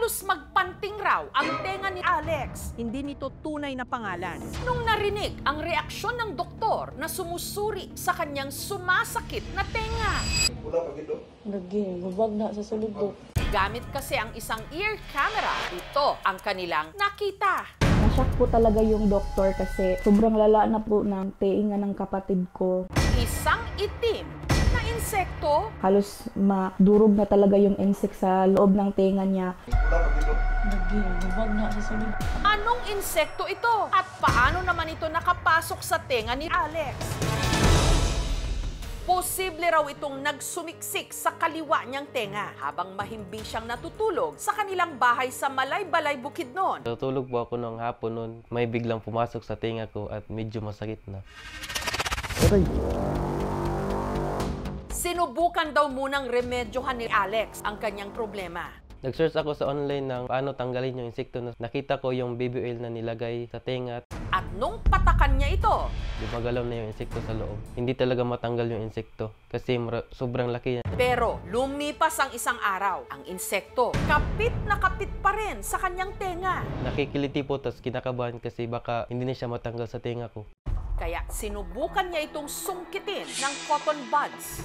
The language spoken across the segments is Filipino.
halos magpanting raw ang tenga ni Alex. Hindi nito tunay na pangalan. Nung narinig ang reaksyon ng doktor na sumusuri sa kanyang sumasakit na tenga. Lagi, bubag na sa sulod ko. Gamit kasi ang isang ear camera, ito ang kanilang nakita. Nashock po talaga yung doktor kasi sobrang lala na po ng teinga ng kapatid ko. Isang itim na insekto. Halos madurog na talaga yung insect sa loob ng tenga niya. Lagi, bubag na sa sulod. Anong insekto ito? At paano naman ito nakapasok sa tenga ni Alex? Posible raw itong nagsumiksik sa kaliwa niyang tenga habang mahimbing siyang natutulog sa kanilang bahay sa Malay-Balay, Bukidnon. Tutulog po ako ng hapon noon. May biglang pumasok sa tenga ko at medyo masakit na. Sinubukan daw munang remedyohan ni Alex ang kanyang problema. Nag-search ako sa online ng paano tanggalin yung insekto. Nakita ko yung baby oil na nilagay sa tenga. At nung patakan niya ito, Gumagalaw na yung insekto sa loob. Hindi talaga matanggal yung insekto kasi sobrang laki yan. pero lumipas ang isang araw, ang insekto kapit na kapit pa rin sa kanyang tenga. Nakikiliti po tapos kinakabahan kasi baka hindi na siya matanggal sa tenga ko. Kaya sinubukan niya itong sungkitin ng cotton buds.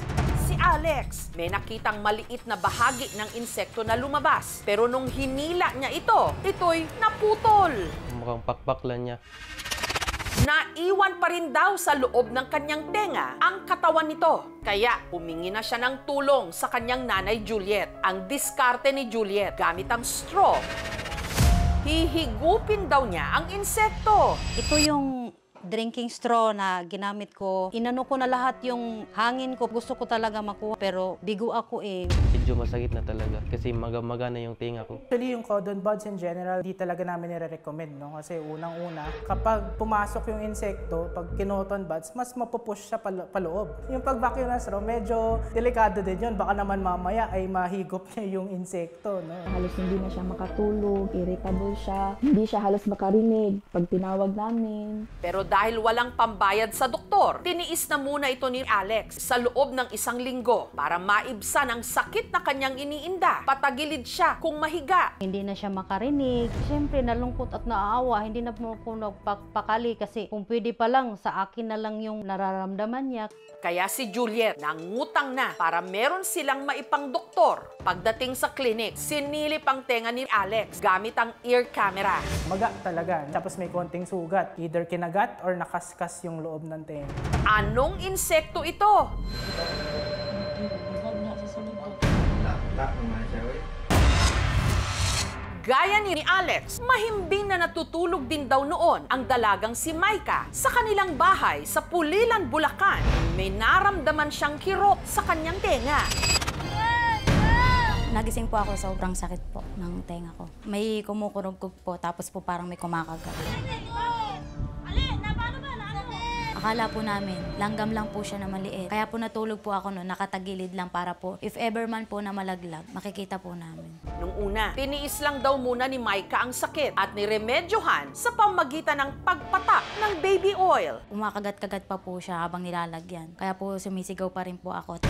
Si Alex, may nakitang maliit na bahagi ng insekto na lumabas. Pero nung hinila niya ito, ito'y naputol. Mukhang pakpak lang niya. Naiwan pa rin daw sa loob ng kanyang tenga ang katawan nito. Kaya humingi na siya ng tulong sa kanyang nanay Juliet. Ang diskarte ni Juliet gamit ang straw. Hihigupin daw niya ang insekto. Ito yung drinking straw na ginamit ko. Inano ko na lahat yung hangin ko. Gusto ko talaga makuha pero bigo ako eh. Medyo masakit na talaga kasi maga-maga na yung tenga ko. Actually, yung cotton buds in general, di talaga namin nire-recommend, no? Kasi unang-una, kapag pumasok yung insekto, pag kinoton buds, mas mapupush siya paloob. Yung pag-vacuum na straw, medyo delikado din yun. Baka naman mamaya ay mahigop niya yung insekto, no? Halos hindi na siya makatulog, irritable siya, hindi siya halos makarinig pag tinawag namin. Pero dahil walang pambayad sa doktor, tiniis na muna ito ni Alex sa loob ng 1 linggo para maibsan ang sakit na kanyang iniinda. Patagilid siya kung mahiga. Hindi na siya makarinig. Siyempre nalungkot at naaawa. Hindi na po ako nagpakali kasi kung pwede pa lang sa akin na lang yung nararamdaman niya. Kaya si Juliet nangutang na para meron silang maipang doktor. Pagdating sa clinic, sinilip ang tenga ni Alex gamit ang ear camera. Maga talaga. Tapos may konting sugat. Either kinagat or nakaskas yung loob ng tenga. Anong insekto ito? Bubag na sa sulod ko. Gaya ni Alex, mahimbing na natutulog din daw noon ang dalagang si Maika sa kanilang bahay sa Pulilan, Bulacan. May naramdaman siyang kirot sa kanyang tenga. Nagising po ako, sobrang sakit po ng tenga ko. May kumukurog po, tapos po parang may kumakagat. Akala po namin, langgam lang po siya na maliit. Kaya po natulog po ako noon, nakatagilid lang para po, if ever man po na malaglag, makikita po namin. Nung una, tiniis lang daw muna ni Maika ang sakit at niremedyohan sa pamagitan ng pagpatak ng baby oil. Umakagat-kagat pa po siya habang nilalagyan. Kaya po sumisigaw pa rin po ako.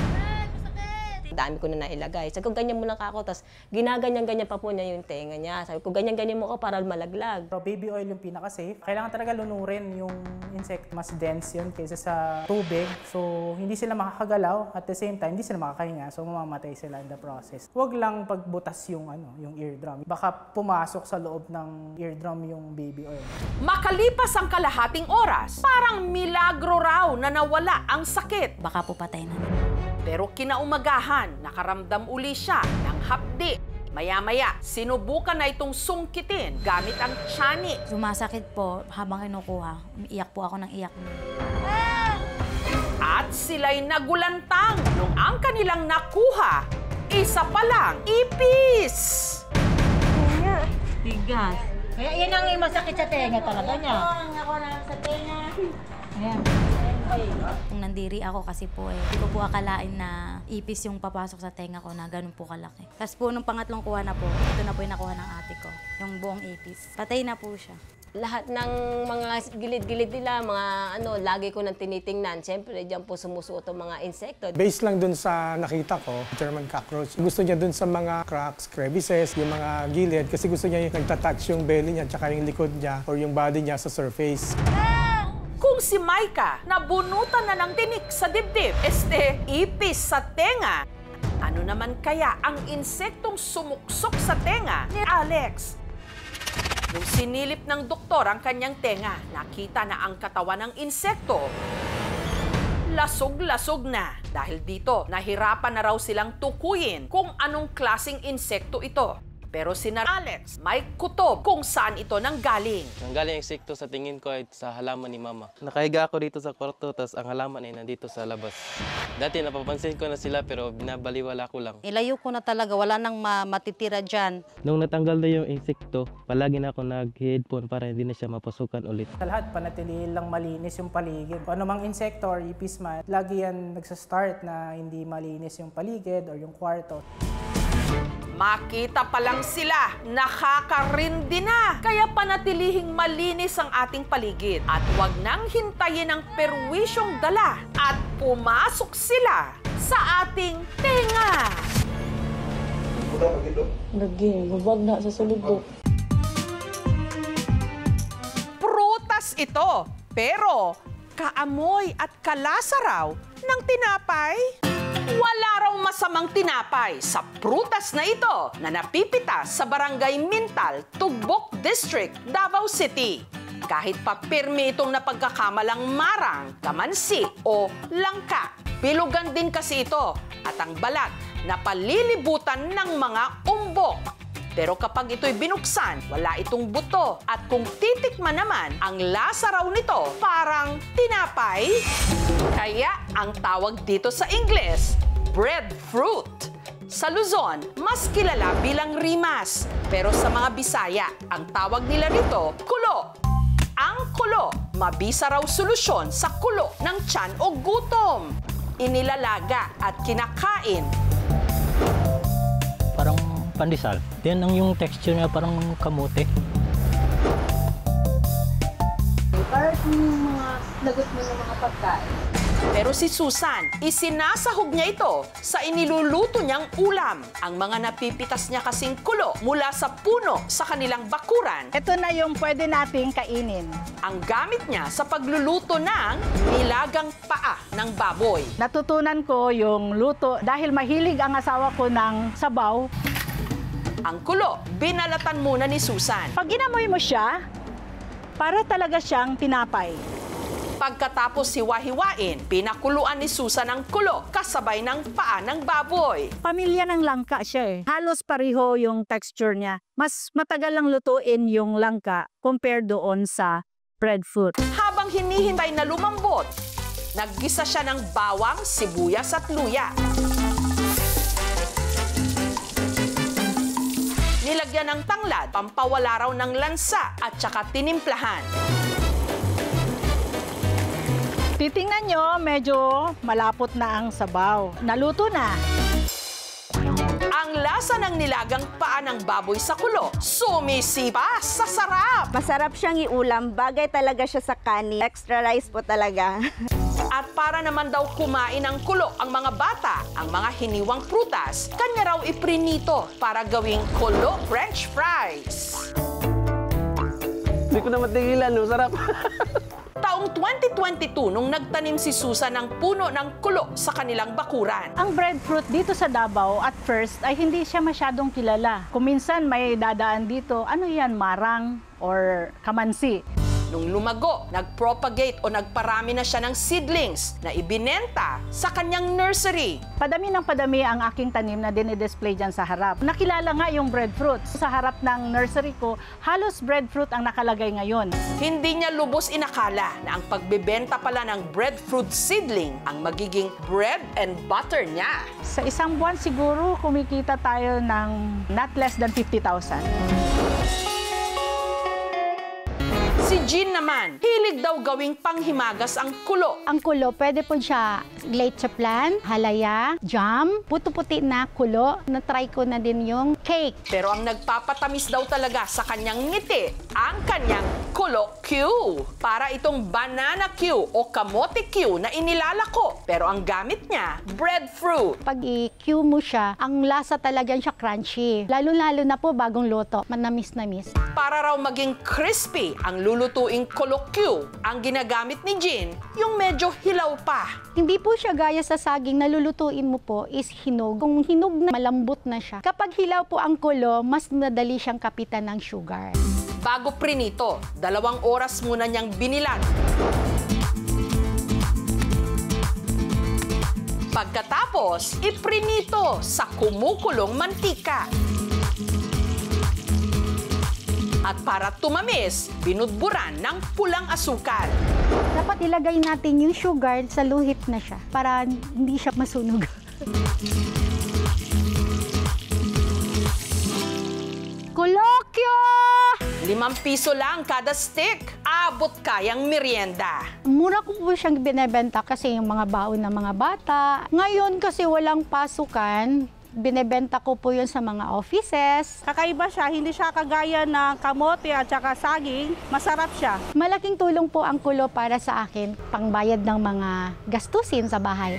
Dami ko na nailagay. Sabi ko, ganyan mo lang ako. Tapos ginaganyan-ganyan pa po niya yung tenga niya. Sabi ko, ganyan-ganyan mo ko para malaglag. So, baby oil yung pinaka-safe. Kailangan talaga lunurin yung insect. Mas dense yun kaysa sa tubig. So, hindi sila makakagalaw. At the same time, hindi sila makakahinga. So, mamamatay sila in the process. Huwag lang pagbutas yung eardrum. Baka pumasok sa loob ng eardrum yung baby oil. Makalipas ang kalahating oras, parang milagro raw na nawala ang sakit. Baka po patay na. Pero kinaumagahan, nakaramdam uli siya ng hapdi. Maya-maya, sinubukan na itong sungkitin gamit ang tiyanik. Sumasakit po habang kinukuha. Iyak po ako ng iyak. At sila'y nagulantang nung ang kanilang nakuha, isa pa lang, ipis! Tigas. Kaya yan ang masakit sa tenga talaga niya. Ako na sa tenga. Ayan. Kung nandiri ako kasi po hindi ko po akalain na ipis yung papasok sa tenga ko na ganun po kalaki. Tapos po nung pangatlong kuha na po, ito na po yung nakuha ng ate ko, yung buong ipis. Patay na po siya. Lahat ng mga gilid-gilid nila, mga ano, lagi ko nang tinitingnan. Siyempre, diyan po sumusuot ang mga insekto. Based lang dun sa nakita ko, German cockroach. Gusto niya dun sa mga cracks, crevices, yung mga gilid, kasi gusto niya yung nagtatouch yung belly niya tsaka yung likod niya or yung body niya sa surface. Kung si Maika nabunutan na ng tinik sa dibdib, ipis sa tenga, ano naman kaya ang insektong sumuksok sa tenga ni Alex? Nung sinilip ng doktor ang kanyang tenga, nakita na ang katawan ng insekto lasog-lasog na. Dahil dito, nahirapan na raw silang tukuyin kung anong klaseng insekto ito. Pero si Alex may kutob kung saan ito nanggaling. Nanggaling ang insekto sa tingin ko ay sa halaman ni Mama. Nakahiga ako dito sa kwarto, tapos ang halaman ay nandito sa labas. Dati napapansin ko na sila pero binabaliwala ko lang. Ilayo ko na talaga, wala nang matitira dyan. Nung natanggal na yung insekto, palagi na ako nag-headphone para hindi na siya mapasukan ulit. Sa lahat, panatilihin lang malinis yung paligid. Kung anumang insekto or ipis man, lagi yan nagsa-start na hindi malinis yung paligid or yung kwarto. Makita pa lang sila, nakakarindi na. Kaya panatilihing malinis ang ating paligid. At huwag nang hintayin ang perwisyong dala at pumasok sila sa ating tenga. Lagi, babag na sa sulubok. Prutas ito, pero kaamoy at kalasa raw ng tinapay. Wala raw masamang tinapay sa prutas na ito na napipitas sa Barangay Mintal, Tugbok District, Davao City. Kahit pa pirmi itong napagkakamalang marang, kamansi o langka. Bilugan din kasi ito at ang balat na palilibutan ng mga umbok. Pero kapag ito'y binuksan, wala itong buto. At kung titikman naman, ang lasa raw nito parang tinapay. Kaya ang tawag dito sa Ingles, breadfruit. Sa Luzon, mas kilala bilang rimas. Pero sa mga Bisaya, ang tawag nila rito, kulo. Ang kulo, mabisa raw solusyon sa kulo ng tiyan o gutom. Inilalaga at kinakain. Parang pandesal. Yan ang yung texture niya, parang kamote. Parang yung mga lagot mo ng mga pagkain. Pero si Susan, isinasahog niya ito sa iniluluto niyang ulam. Ang mga napipitas niya kasing kulo mula sa puno sa kanilang bakuran. Ito na yung pwede nating kainin. Ang gamit niya sa pagluluto ng nilagang paa ng baboy. Natutunan ko yung luto dahil mahilig ang asawa ko ng sabaw. Ang kulo, binalatan muna ni Susan. Pag inamoy mo siya, para talaga siyang tinapay. Pagkatapos hiwa-hiwain, pinakuluan ni Susan ang kulo kasabay ng paa ng baboy. Pamilya ng langka siya eh. Halos pareho yung texture niya. Mas matagal lang lutuin yung langka compared doon sa breadfruit. Habang hinihintay na lumambot, naggisa siya ng bawang, sibuyas at luya. Nilagyan ng tanglad, pampawala raw ng lansa at saka tinimplahan. Titingnan nyo, medyo malapot na ang sabaw. Naluto na. Ang lasa ng nilagang paa ng baboy sa kulo, sumisipa sa sarap. Masarap siyang iulam, bagay talaga siya sa kanin. Extra rice po talaga. At para naman daw kumain ng kulo ang mga bata, ang mga hiniwang prutas, kanya raw iprinito para gawing kulo French fries. Hindi ko na matigilan, no? Sarap. Taong 2022 nung nagtanim si Susan ng puno ng kulo sa kanilang bakuran. Ang breadfruit dito sa Davao at first ay hindi siya masyadong kilala. Kung minsan may dadaan dito, ano yan, marang or kamansi. Nung lumago, nagpropagate o nagparami na siya ng seedlings na ibinenta sa kanyang nursery. Padami ng padami ang aking tanim na dinidisplay dyan sa harap. Nakilala nga yung breadfruit. Sa harap ng nursery ko, halos breadfruit ang nakalagay ngayon. Hindi niya lubos inakala na ang pagbebenta pala ng breadfruit seedling ang magiging bread and butter niya. Sa isang buwan siguro, kumikita tayo ng not less than 50,000. Si Jean naman, hilig daw gawing panghimagas ang kulo. Ang kulo, pwede po siya leche flan, halaya, jam, puto-puti na kulo. Na-try ko na din yung cake. Pero ang nagpapatamis daw talaga sa kanyang ngiti, ang kanyang Kulo Q. Para itong banana Q o kamote Q na inilalako. Pero ang gamit niya, breadfruit. Pag i-Q mo siya, ang lasa talaga siya crunchy. Lalo-lalo na po bagong luto, manamis-namis. Para raw maging crispy ang lulutuing Kulo Q, ang ginagamit ni Jean, yung medyo hilaw pa. Hindi po siya gaya sa saging na lulutuin mo po is hinog. Kung hinog na, malambot na siya. Kapag hilaw po ang kulo, mas madali siyang kapitan ng sugar. Bago prinito, 2 oras muna niyang binilad. Pagkatapos, iprinito sa kumukulong mantika. At para tumamis, binudburan ng pulang asukal. Dapat ilagay natin yung sugar sa luhit na siya para hindi siya masunog. Kolokyo! 5 piso lang kada stick. Abot kayang merienda. Mura ko po siyang binebenta kasi yung mga baon ng mga bata. Ngayon kasi walang pasukan, binebenta ko po yun sa mga offices. Kakaiba siya, hindi siya kagaya ng kamote at saka saging. Masarap siya. Malaking tulong po ang kulo para sa akin, pangbayad ng mga gastusin sa bahay.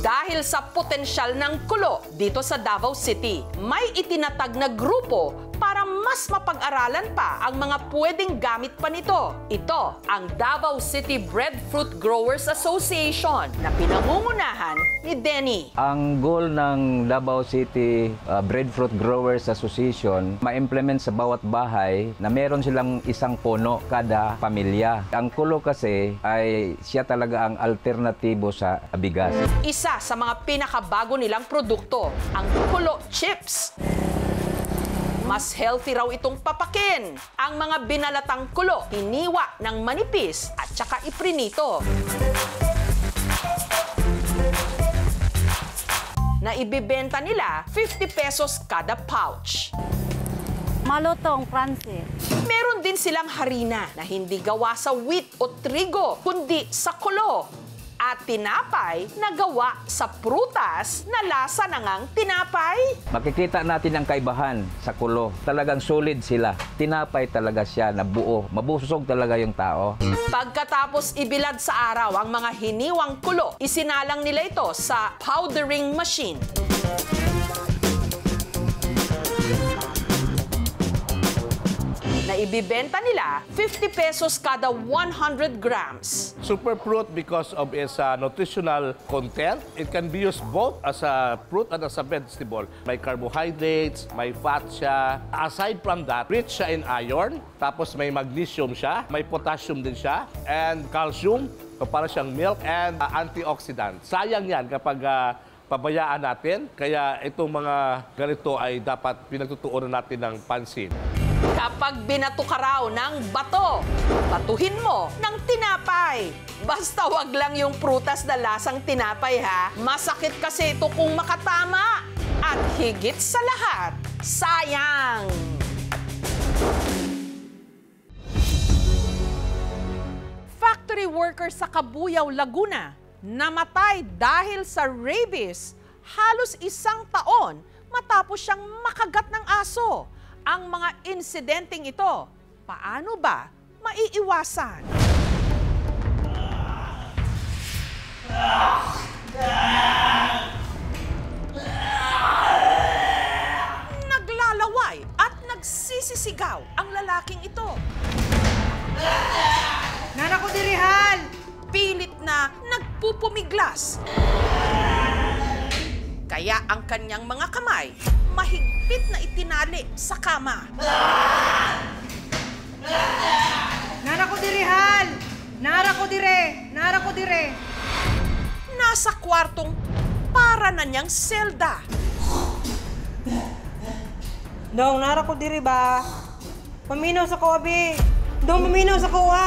Dahil sa potensyal ng kulo dito sa Davao City, may itinatag na grupo para mas mapag-aralan pa ang mga pwedeng gamit pa nito. Ito ang Davao City Breadfruit Growers Association na pinangungunahan ni Denny. Ang goal ng Davao City Breadfruit Growers Association, ma-implement sa bawat bahay na meron silang isang puno kada pamilya. Ang kulo kasi ay siya talaga ang alternatibo sa bigas. Isa sa mga pinakabago nilang produkto, ang Kulo Chips. Mas healthy raw itong papakin. Ang mga binalatang kulo, hiniwa ng manipis at saka iprinito. Na ibibenta nila 50 pesos kada pouch. Malutong, Francis. Meron din silang harina na hindi gawa sa wheat o trigo, kundi sa kulo. At tinapay na gawa sa prutas na lasa na ngang tinapay. Makikita natin ang kaibahan sa kulo. Talagang solid sila. Tinapay talaga siya na buo. Mabusog talaga yung tao. Pagkatapos ibilad sa araw ang mga hiniwang kulo, isinalang nila ito sa powdering machine. Na ibibenta nila 50 pesos kada 100 grams. Superfruit because of its nutritional content. It can be used both as a fruit and as a vegetable. May carbohydrates, may fat siya. Aside from that, rich siya in iron. Tapos may magnesium siya, may potassium din siya, and calcium, para siyang milk, and antioxidant. Sayang yan kapag pabayaan natin. Kaya itong mga ganito ay dapat pinagtutuunan natin ng pansin. Kapag binato ka raw ng bato, batuhin mo ng tinapay. Basta wag lang yung prutas na lasang tinapay ha. Masakit kasi ito kung makatama. At higit sa lahat, sayang. Factory worker sa Cabuyao, Laguna, namatay dahil sa rabies. Halos 1 taon matapos siyang makagat ng aso. Ang mga insidenteng ito, paano ba maiiwasan? Naglalaway at nagsisisigaw ang lalaking ito. Nana ko dirihal! Pilit na nagpupumiglas. Kaya ang kanyang mga kamay, mahigpit na itinali sa kama. Nana ko dirihal! Nara ko dire! Nara ko dire! Nasa kwartong para na niyang selda. Dong, nara ko dire ba? Paminaw sa kawabi! Dong, paminaw sa kawa!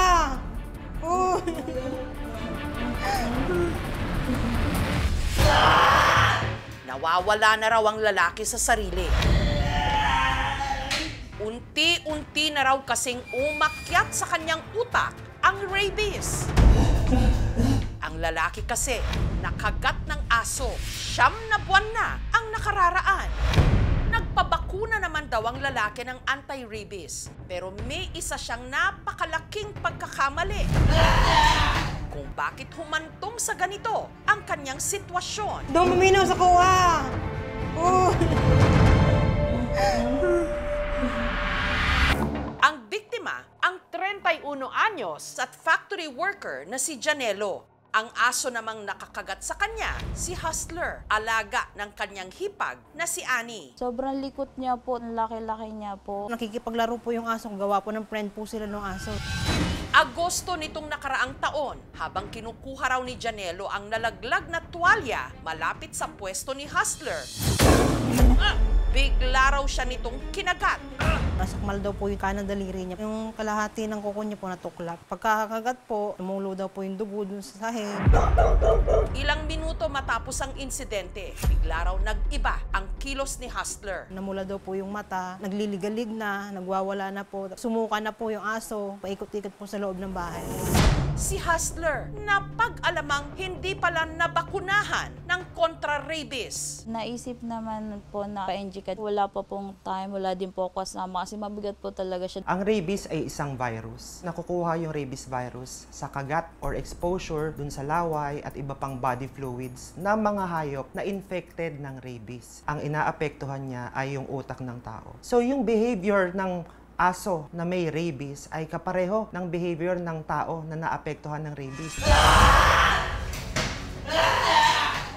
Oh. Nawawala na raw ang lalaki sa sarili. Unti-unti na raw kasing umakyat sa kanyang utak ang rabies. Ang lalaki kasi, nakagat ng aso, 9 na buwan na ang nakararaan. Nagpabakuna naman daw ang lalaki ng anti-rabies, pero may isa siyang napakalaking pagkakamali. Kung bakit humantong sa ganito ang kanyang sitwasyon. Doon maminaw sa kuha! Ang biktima, ang 31 anyos at factory worker na si Janelo. Ang aso namang nakakagat sa kanya, si Hustler, alaga ng kanyang hipag na si Annie. Sobrang likot niya po, ang laki-laki niya po. Nakikipaglaro po yung aso, gawa po ng friend po sila ng aso. Agosto nitong nakaraang taon, habang kinukuha raw ni Janelo ang nalaglag na tuwalya malapit sa pwesto ni Hustler, bigla raw siya nitong kinagat. Nasakmal daw po yung kanang daliri niya. Yung kalahati ng kuko niya po natuklap. Pagkakagat po, tumulo daw po yung dugo dun sa sahig. Ilang minuto matapos ang insidente, bigla raw nag-iba ang kilos ni Hustler. Namula daw po yung mata, nagliligalig na, nagwawala na po. Sumuka na po yung aso, paikot-ikot po sa loob ng bahay. Si Hustler, napag-alamang hindi pala nabakunahan ng kontra-rabies. Naisip naman po na pa-inject. Wala pa pong time, wala din po kasama kasi mabigat po talaga siya. Ang rabies ay isang virus. Nakukuha yung rabies virus sa kagat or exposure dun sa laway at iba pang body fluids na mga hayop na infected ng rabies. Ang inaapektuhan niya ay yung utak ng tao. So yung behavior ng aso na may rabies ay kapareho ng behavior ng tao na naapektuhan ng rabies.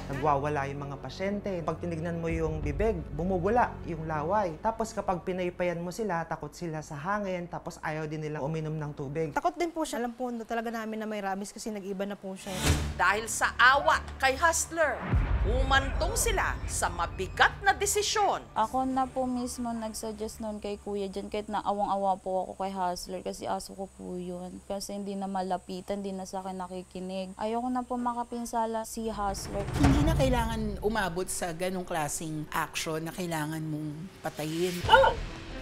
Nagwawala yung mga pasyente. Pag tinignan mo yung bibig, bumubula yung laway. Tapos kapag pinaypayan mo sila, takot sila sa hangin, tapos ayaw din nilang uminom ng tubig. Takot din po siya. Alam po talaga namin na may rabies kasi nag-iba na po siya. Dahil sa awa kay Hustler, umantong sila sa mabigat na desisyon. Ako na po mismo nagsuggest noon kay Kuya dyan, kahit na awang-awa po ako kay Hustler kasi aso ko po yun. Kasi hindi na malapitan, hindi na sa akin nakikinig. Ayoko na po makapinsala si Hustler. Hindi na kailangan umabot sa ganong klaseng action na kailangan mong patayin.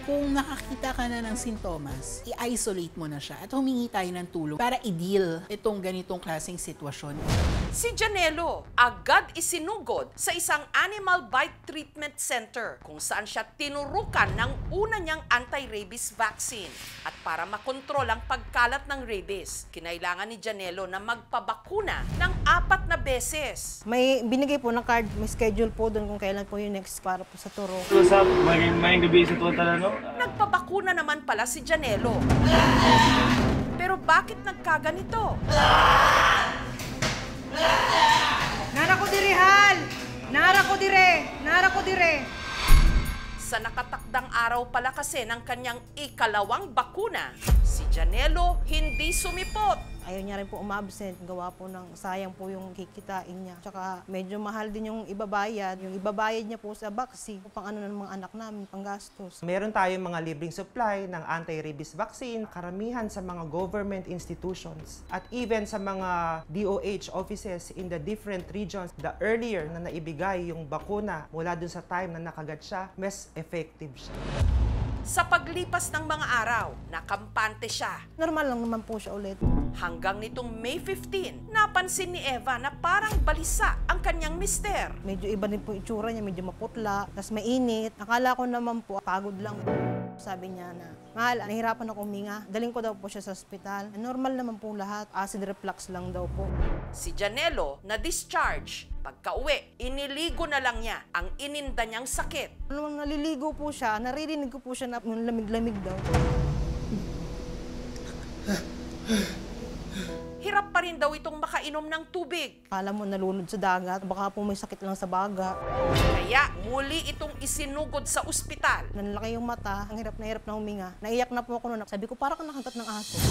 Kung nakakita ka na ng sintomas, i-isolate mo na siya at humingi tayo ng tulong para i-deal itong ganitong klaseng sitwasyon. Si Janelo agad isinugod sa isang animal bite treatment center kung saan siya tinurukan ng una niyang anti-rabies vaccine. At para makontrol ang pagkalat ng rabies, kinailangan ni Janelo na magpabakuna ng 4 na beses. May binigay po ng card, may schedule po doon kung kailan po yung next para po sa turo. What's up? May gabi sa total ano? Nagpabakuna naman pala si Janelo. Pero bakit nagkaganito? Nara ko dire, Hal! Nara ko dire! Nara ko dire! Sa nakatakdang araw pala kasi ng kanyang ikalawang bakuna, si Janelo hindi sumipot. Ayaw niya rin po umabsent, gawa po ng sayang po yung kikitain niya. Tsaka medyo mahal din yung ibabayad. Yung ibabayad niya po sa vaccine, pang ano ng mga anak namin, pang gastos. Meron tayong mga libreng supply ng anti-rabies vaccine, karamihan sa mga government institutions at even sa mga DOH offices in the different regions. The earlier na naibigay yung bakuna mula dun sa time na nakagat siya, mas effective siya. Sa paglipas ng mga araw, nakampante siya. Normal lang naman po siya ulit. Hanggang nitong May 15, napansin ni Eva na parang balisa ang kanyang mister. Medyo iba din po itsura niya, medyo maputla, tas mainit. Akala ko naman po, pagod lang. Sabi niya na, mahal, nahihirapan ako huminga. Daling ko daw po siya sa ospital. Normal naman po lahat, acid reflux lang daw po. Si Janelo na-discharge. Pagka-uwi, iniligo na lang niya ang ininda niyang sakit. Nung naliligo po siya, naririnig ko po siya na yung lamig-lamig daw. Hirap pa rin daw itong makainom ng tubig. Kala mo nalunod sa dagat, baka po may sakit lang sa baga. Kaya muli itong isinugod sa ospital. Nanlaki yung mata, ang hirap na huminga. Naiyak na po ako noon. Sabi ko, parang nakagat ng aso.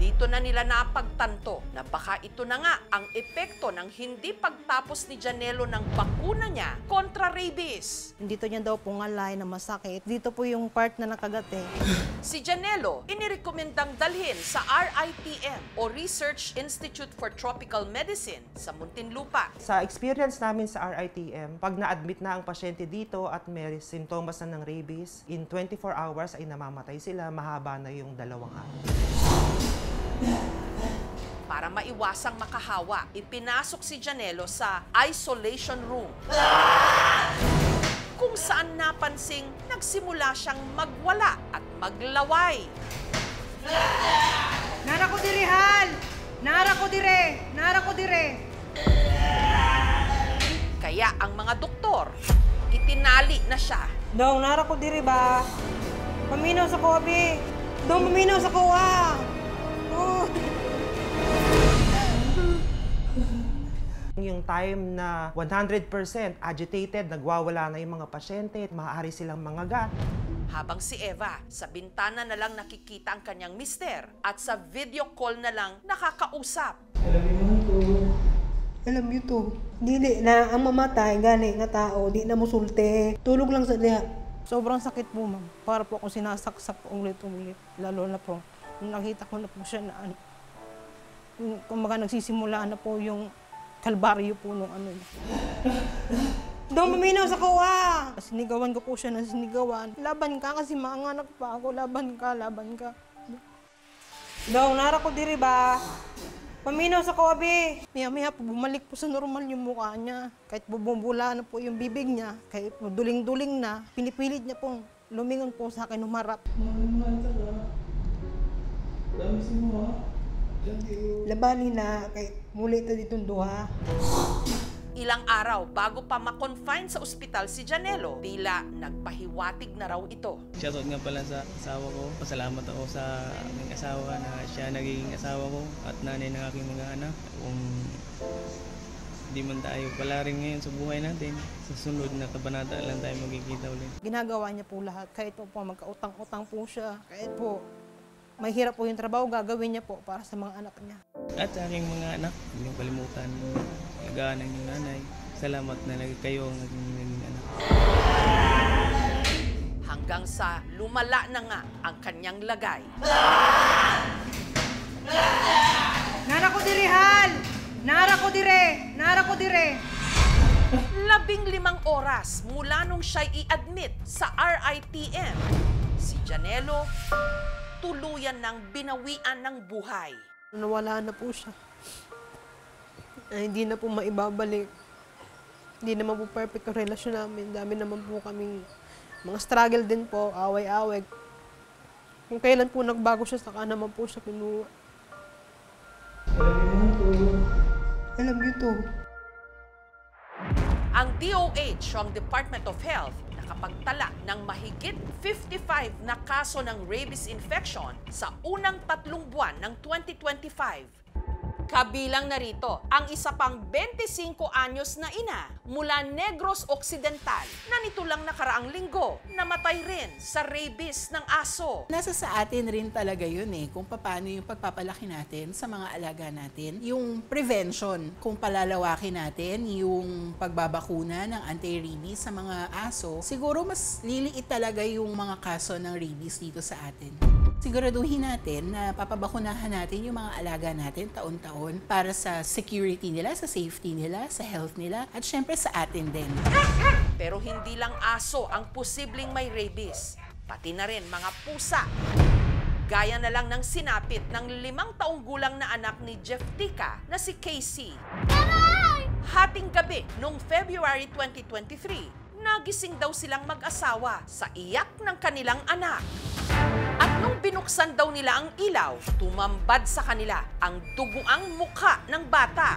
Dito na nila napagtanto na baka ito na nga ang epekto ng hindi pagtapos ni Janelo ng bakuna niya kontra rabies. Dito niya daw po ngalay na masakit. Dito po yung part na nakagat eh. Si Janelo, inirekomendang dalhin sa RITM o Research Institute for Tropical Medicine sa Muntinlupa. Sa experience namin sa RITM, pag na-admit na ang pasyente dito at may sintomas na ng rabies, in 24 hours ay namamatay sila, mahaba na yung 2 araw. Para maiwasang makahawa, ipinasok si Janelo sa isolation room. Kung saan napansing nagsimula siyang magwala at maglaway. Nara ko diri, Hal! Nara ko dire! Nara ko dire! Kaya ang mga doktor, itinali na siya. Dong, nara ko diri ba? Paminaw sa kuwa, be! Dong, paminaw sa kuwa! Oh. Yung time na 100% agitated, nagwawala na yung mga pasyente, maaari silang mangagat. Habang si Eva, sa bintana na lang nakikita ang kanyang mister at sa video call na lang nakakausap. Alam niyo to, dili na ang mamatay, gani nga tao, di na musulte. Tulog lang sa diha. Sobrang sakit po, ma'am. Para po ako sinasaksak ulit-ulit. Lalo na po, nung nakita ko na po siya na kumbaga nagsisimula na po yung kalbaryo po nung ano. Doon maminaw sa kuwa! Sinigawan ko po siya ng sinigawan. Laban ka kasi mga anak pa ako. Laban ka, laban ka. Doon, nara ko diri ba? Paminaw sa kuwa, be! Maya-maya po, bumalik po sa normal yung mukha niya. Kahit bubula na po yung bibig niya, kahit duling-duling na, pinipilit niya pong lumingon po sa akin, humarap. Labanin na, kahit muli ito ditong duha. Ilang araw bago pa ma-confine sa ospital si Janelo, tila nagpahiwatig na raw ito. Shoutout nga pala sa asawa ko. Pasalamat ako sa aming asawa na siya nagiging asawa ko at nanay ng aking mga anak. Kung di man tayo pala rin ngayon sa buhay natin, sa sunod na kabanata lang tayo magkikita ulit. Ginagawa niya po lahat. Kahit po magkautang-utang po siya. Kahit po may hirap po yung trabaho, gagawin niya po para sa mga anak niya. At sa aking mga anak, hindi yung kalimutan yung nag-aanang yung nanay. Salamat na kayo ang naging anak. Hanggang sa lumala na nga ang kanyang lagay. Nara ko diri, Hal! Nara ko dire! Nara ko dire! 15 oras mula nung siya'y i-admit sa RITM, si Janelo tuluyan ng binawian ng buhay. Nawala na po siya. Ay, hindi na po maibabalik. Hindi naman po perfect ang relasyon namin. Dami naman po kaming mga struggle din po, away-away. Kung kailan po nagbago siya, saka naman po siya kinuha. Alam niyo to. Ang DOH o ang Department of Health nakapagtala ng mahigit 55 na kaso ng rabies infection sa unang 3 buwan ng 2025. Kabilang narito ang isa pang 25 anyos na ina mula Negros Occidental na nito lang nakaraang linggo namatay rin sa rabies ng aso. Nasa sa atin rin talaga yun kung paano yung pagpapalaki natin sa mga alaga natin. Yung prevention, kung palalawakin natin yung pagbabakuna ng anti-rabies sa mga aso, siguro mas liliit talaga yung mga kaso ng rabies dito sa atin. Siguraduhin natin na papabakunahan natin yung mga alaga natin taon-taon para sa security nila, sa safety nila, sa health nila, at syempre sa atin din. Pero hindi lang aso ang posibleng may rabies, pati na rin mga pusa. Gaya na lang ng sinapit ng 5 taong gulang na anak ni Jeff Tika na si Casey. Hating gabi noong February 2023, nagising daw silang mag-asawa sa iyak ng kanilang anak. At nung binuksan daw nila ang ilaw, tumambad sa kanila ang duguang mukha ng bata.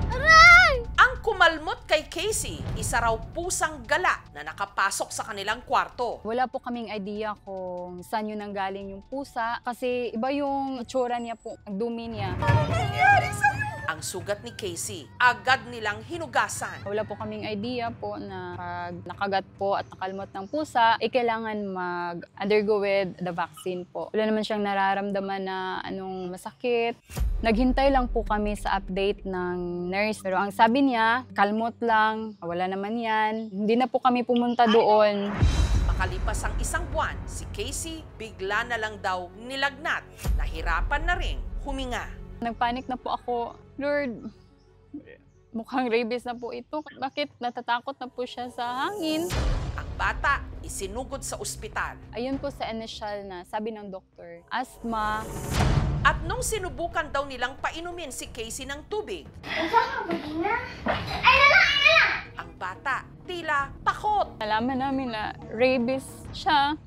Aray! Ang kumalmot kay Casey, isa raw pusang gala na nakapasok sa kanilang kwarto. Wala po kaming idea kung saan yun nanggaling yung pusa kasi iba yung itsura niya po, ang dumi niya. Ano nangyari sa'yo? Ang sugat ni Casey, agad nilang hinugasan. Wala po kaming idea po na pag nakagat po at nakalmot ng pusa, kailangan mag-undergo with the vaccine po. Wala naman siyang nararamdaman na anong masakit. Naghintay lang po kami sa update ng nurse. Pero ang sabi niya, kalmot lang, wala naman yan. Hindi na po kami pumunta doon. Makalipas ang 1 buwan, si Casey bigla na lang daw nilagnat. Nahirapan na ring huminga. Nagpanik na po ako. Lord, mukhang rabies na po ito. Bakit natatakot na po siya sa hangin? Ang bata isinugod sa ospital. Ayun po sa initial na sabi ng doktor, asthma. At nung sinubukan daw nilang painumin si Casey ng tubig, ang bata tila takot. Nalaman namin na rabies siya.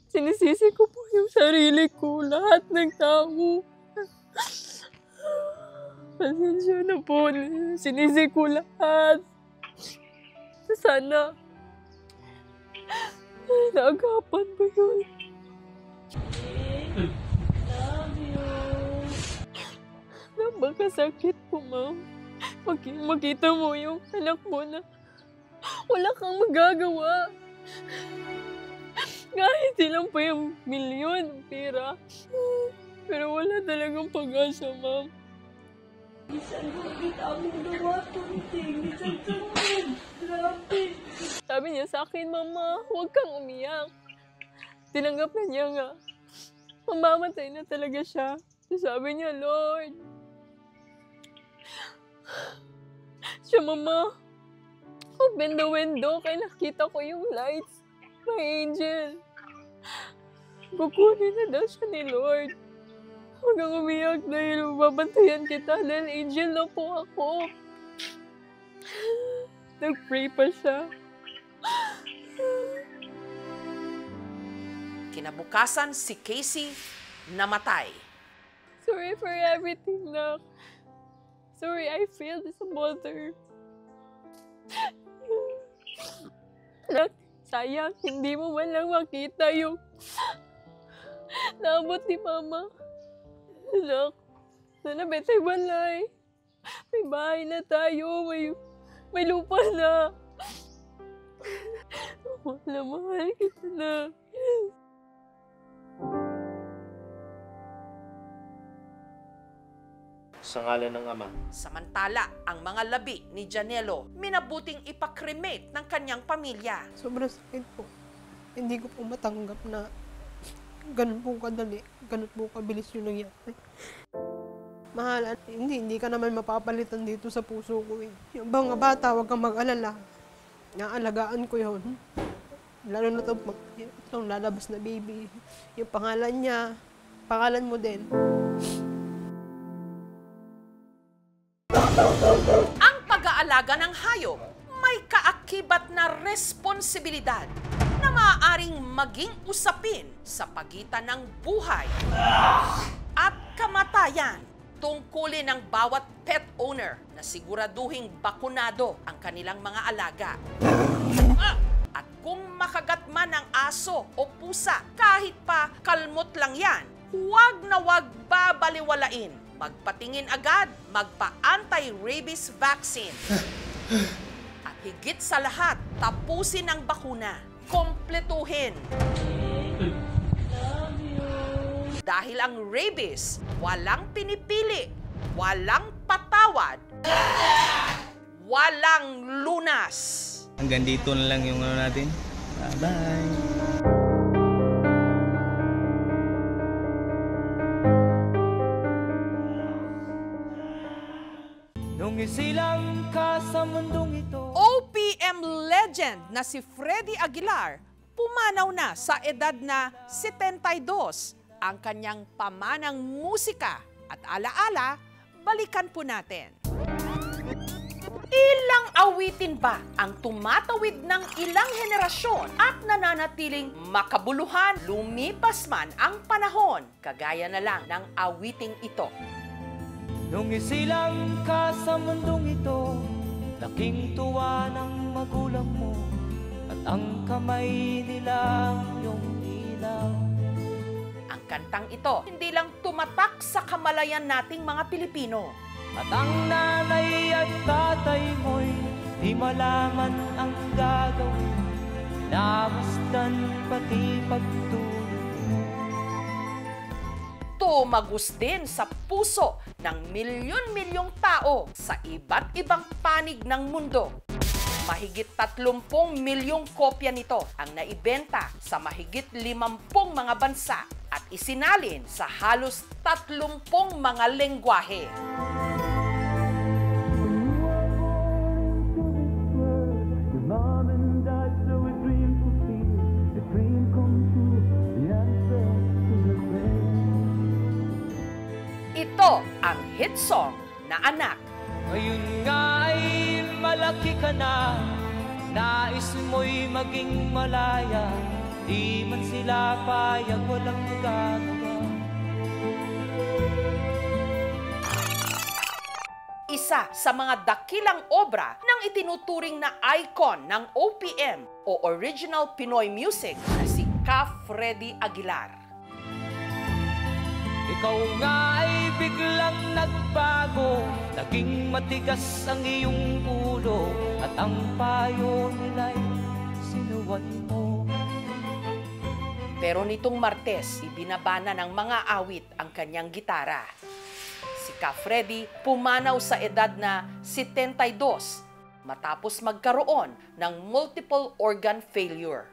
Sinisisi ko po yung sarili ko, lahat ng tao. Pasensya na po, sinisi ko lahat. Sana, naagapan ba yun? Napakasakit po, ma'am. Makita mo yung anak mo na wala kang magagawa. Kahit ilang pa yung milyon ng pera. Pero wala talagang pag-asa, ma'am. Sabi niya sa akin, Mama, huwag kang umiyak. Tinanggap na niya nga. Mamamatay na talaga siya. Sabi niya, Lord, siya, Mama, open the window kaya nakita ko yung lights. My angel. Kukunin na daw siya ni Lord. Huwag kang umiyak dahil babantayan kita dahil angel na po ako. Nag-pray pa siya. Kinabukasan si Casey namatay. Sorry for everything, Nak. Sorry, I failed as a mother. Nak, sayang, hindi mo man lang makita yung naabot ni Mama. Nak, sana betay balay. May bahay na tayo, may lupa na. Mahal kita na. Sa ngalan ng Ama. Samantala, ang mga labi ni Janelo minabuting ipakremate ng kanyang pamilya. Sobrang sakit po. Hindi ko po matanggap na ganun po kadali, ganun po kabilis yung nangyari. Mahal, hindi ka naman mapapalitan dito sa puso ko eh. Yung mga bata, huwag kang mag-alala. Naalagaan ko yun. Lalo na itong lalabas na baby. Yung pangalan niya, pangalan mo din. Ang pag-aalaga ng hayop may kaakibat na responsibilidad na maaaring maging usapin sa pagitan ng buhay at kamatayan. Tungkulin ng bawat pet owner na siguraduhing bakunado ang kanilang mga alaga. At kung makagat man ang aso o pusa, kahit pa kalmot lang yan, huwag na huwag babaliwalain. Magpatingin agad, magpa-anti-rabies vaccine. At higit sa lahat, tapusin ang bakuna. Kompletuhin. Dahil ang rabies, walang pinipili, walang patawad, walang lunas. Hanggang dito na lang yung natin. Bye-bye! Nung isilang ka sa mundong ito. OPM legend na si Freddy Aguilar pumanaw na sa edad na 72. Ang kanyang pamanang musika at alaala, balikan po natin. Ilang awitin ba ang tumatawid ng ilang henerasyon at nananatiling makabuluhan lumipas man ang panahon, kagaya na lang ng awiting ito. Nung isilang ka sa mundong ito, laking tuwa ng magulang mo, at ang kamay nila iyong ilaw. Ang kantang ito, hindi lang tumatak sa kamalayan nating mga Pilipino. At ang nanay at tatay mo'y di malaman ang gagawin, namasdan pati pagtulog mo. Tumagos din sa puso ng milyon-milyong tao sa iba't ibang panig ng mundo. Mahigit 30 milyong kopya nito ang naibenta sa mahigit 50 mga bansa at isinalin sa halos 30 mga lengguwahe. hit song na Anak. Ngayon nga ay malaki ka na, nais mo'y maging malaya, di man sila payag, walang magagawa. Isa sa mga dakilang obra ng itinuturing na icon ng OPM o Original Pinoy Music na si Ka Freddy Aguilar. Ikaw nga ay biglang nagbago, naging matigas ang iyong ulo, at ang payo nila'y sinuway mo. Pero nitong Martes, ibinabana ng mga awit ang kanyang gitara. Si Ka Freddy pumanaw sa edad na 72 matapos magkaroon ng multiple organ failure.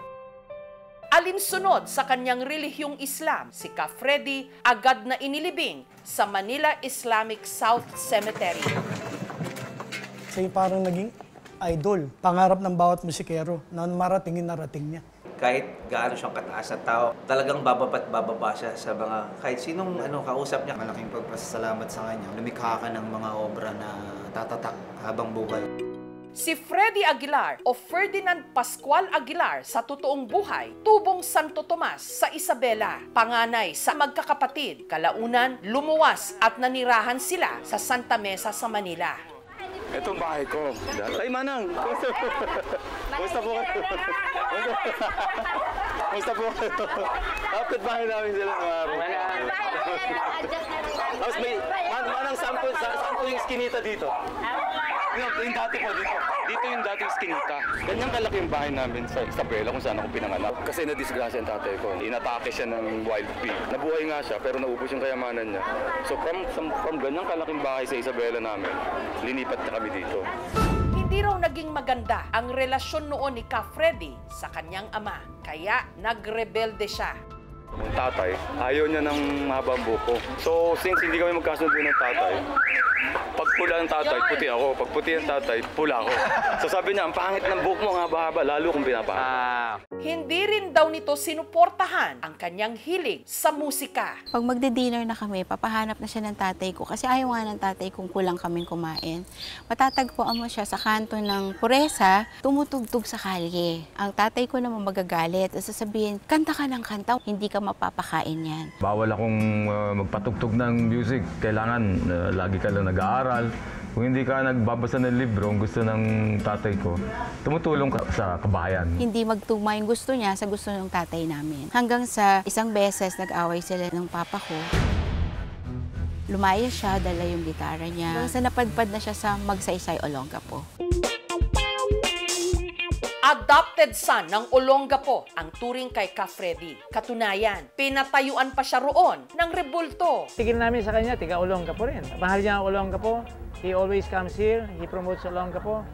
Alinsunod sa kanyang relihiyong Islam, si Ka Freddy agad na inilibing sa Manila Islamic South Cemetery. Siya parang naging idol, pangarap ng bawat musikero na maratingin narating niya. Kahit gaano siyang kataas na tao, talagang bababa siya sa mga kahit sinong kausap niya. Malaking pagpasalamat sa kanya. Lumikha ka ng mga obra na tatatak habang buhay. Si Freddy Aguilar o Ferdinand Pascual Aguilar sa totoong buhay, tubong Santo Tomas sa Isabela, panganay sa magkakapatid. Kalaunan, lumuwas at nanirahan sila sa Santa Mesa sa Manila. Itong bahay ko. Ay, Manang! Kumusta po kayo? Kumusta po kayo? Kapit bahay namin sila ng araw. Tapos may, Manang, saan po yung skinita dito? Yung dati po dito. Dito yung dating skinita. Ganyang kalaki yung bahay namin sa Isabela kung saan ako pinanganak. Kasi na-disgrasya ang tatay ko. Inatake siya ng wild pig. Nabuhay nga siya pero naubos yung kayamanan niya. So from ganyang kalaking bahay sa Isabela namin, linipat na kami dito. Hindi raw naging maganda ang relasyon noon ni Ka Freddy sa kanyang ama. Kaya nagrebelde siya. Yung tatay, ayaw niya ng mahabang buko. So since hindi kami magkasundo ng tatay, pag pula ng tatay, puti ako. Pag puti ng tatay, pula ako. So sabi niya, ang pangit ng buhok mo, ang haba-haba, lalo kung pinapahaba. Hindi rin daw nito sinuportahan ang kanyang hilig sa musika. Pag magde-dinner na kami, papahanap na siya ng tatay ko. Kasi ayaw nga ng tatay kung kulang kaming kumain. Matatagpuan mo siya sa kanto ng Puresa, tumutugtog sa kalye. Ang tatay ko naman magagalit at sasabihin, kanta ka ng kanta, hindi ka mapapakain yan. Bawal akong magpatugtog ng music. Kailangan lagi ka lang nag-aaral. Kung hindi ka nagbabasa ng libro, ang gusto ng tatay ko, tumutulong ka sa kabayan. Hindi magtugma yung gusto niya sa gusto ng tatay namin. Hanggang sa isang beses nag-away sila ng papa ko. Lumaya siya, dala yung gitara niya. Hanggang sa napadpad na siya sa Magsaysay, Olongapo. Adopted son ng Olongapo ang turing kay Ka Freddy. Katunayan, pinatayuan pa siya roon ng rebulto. Tigil namin sa kanya, tiga Olongapo rin. Mahal niya ang Olongapo. He always comes here. He promotes Olongapo.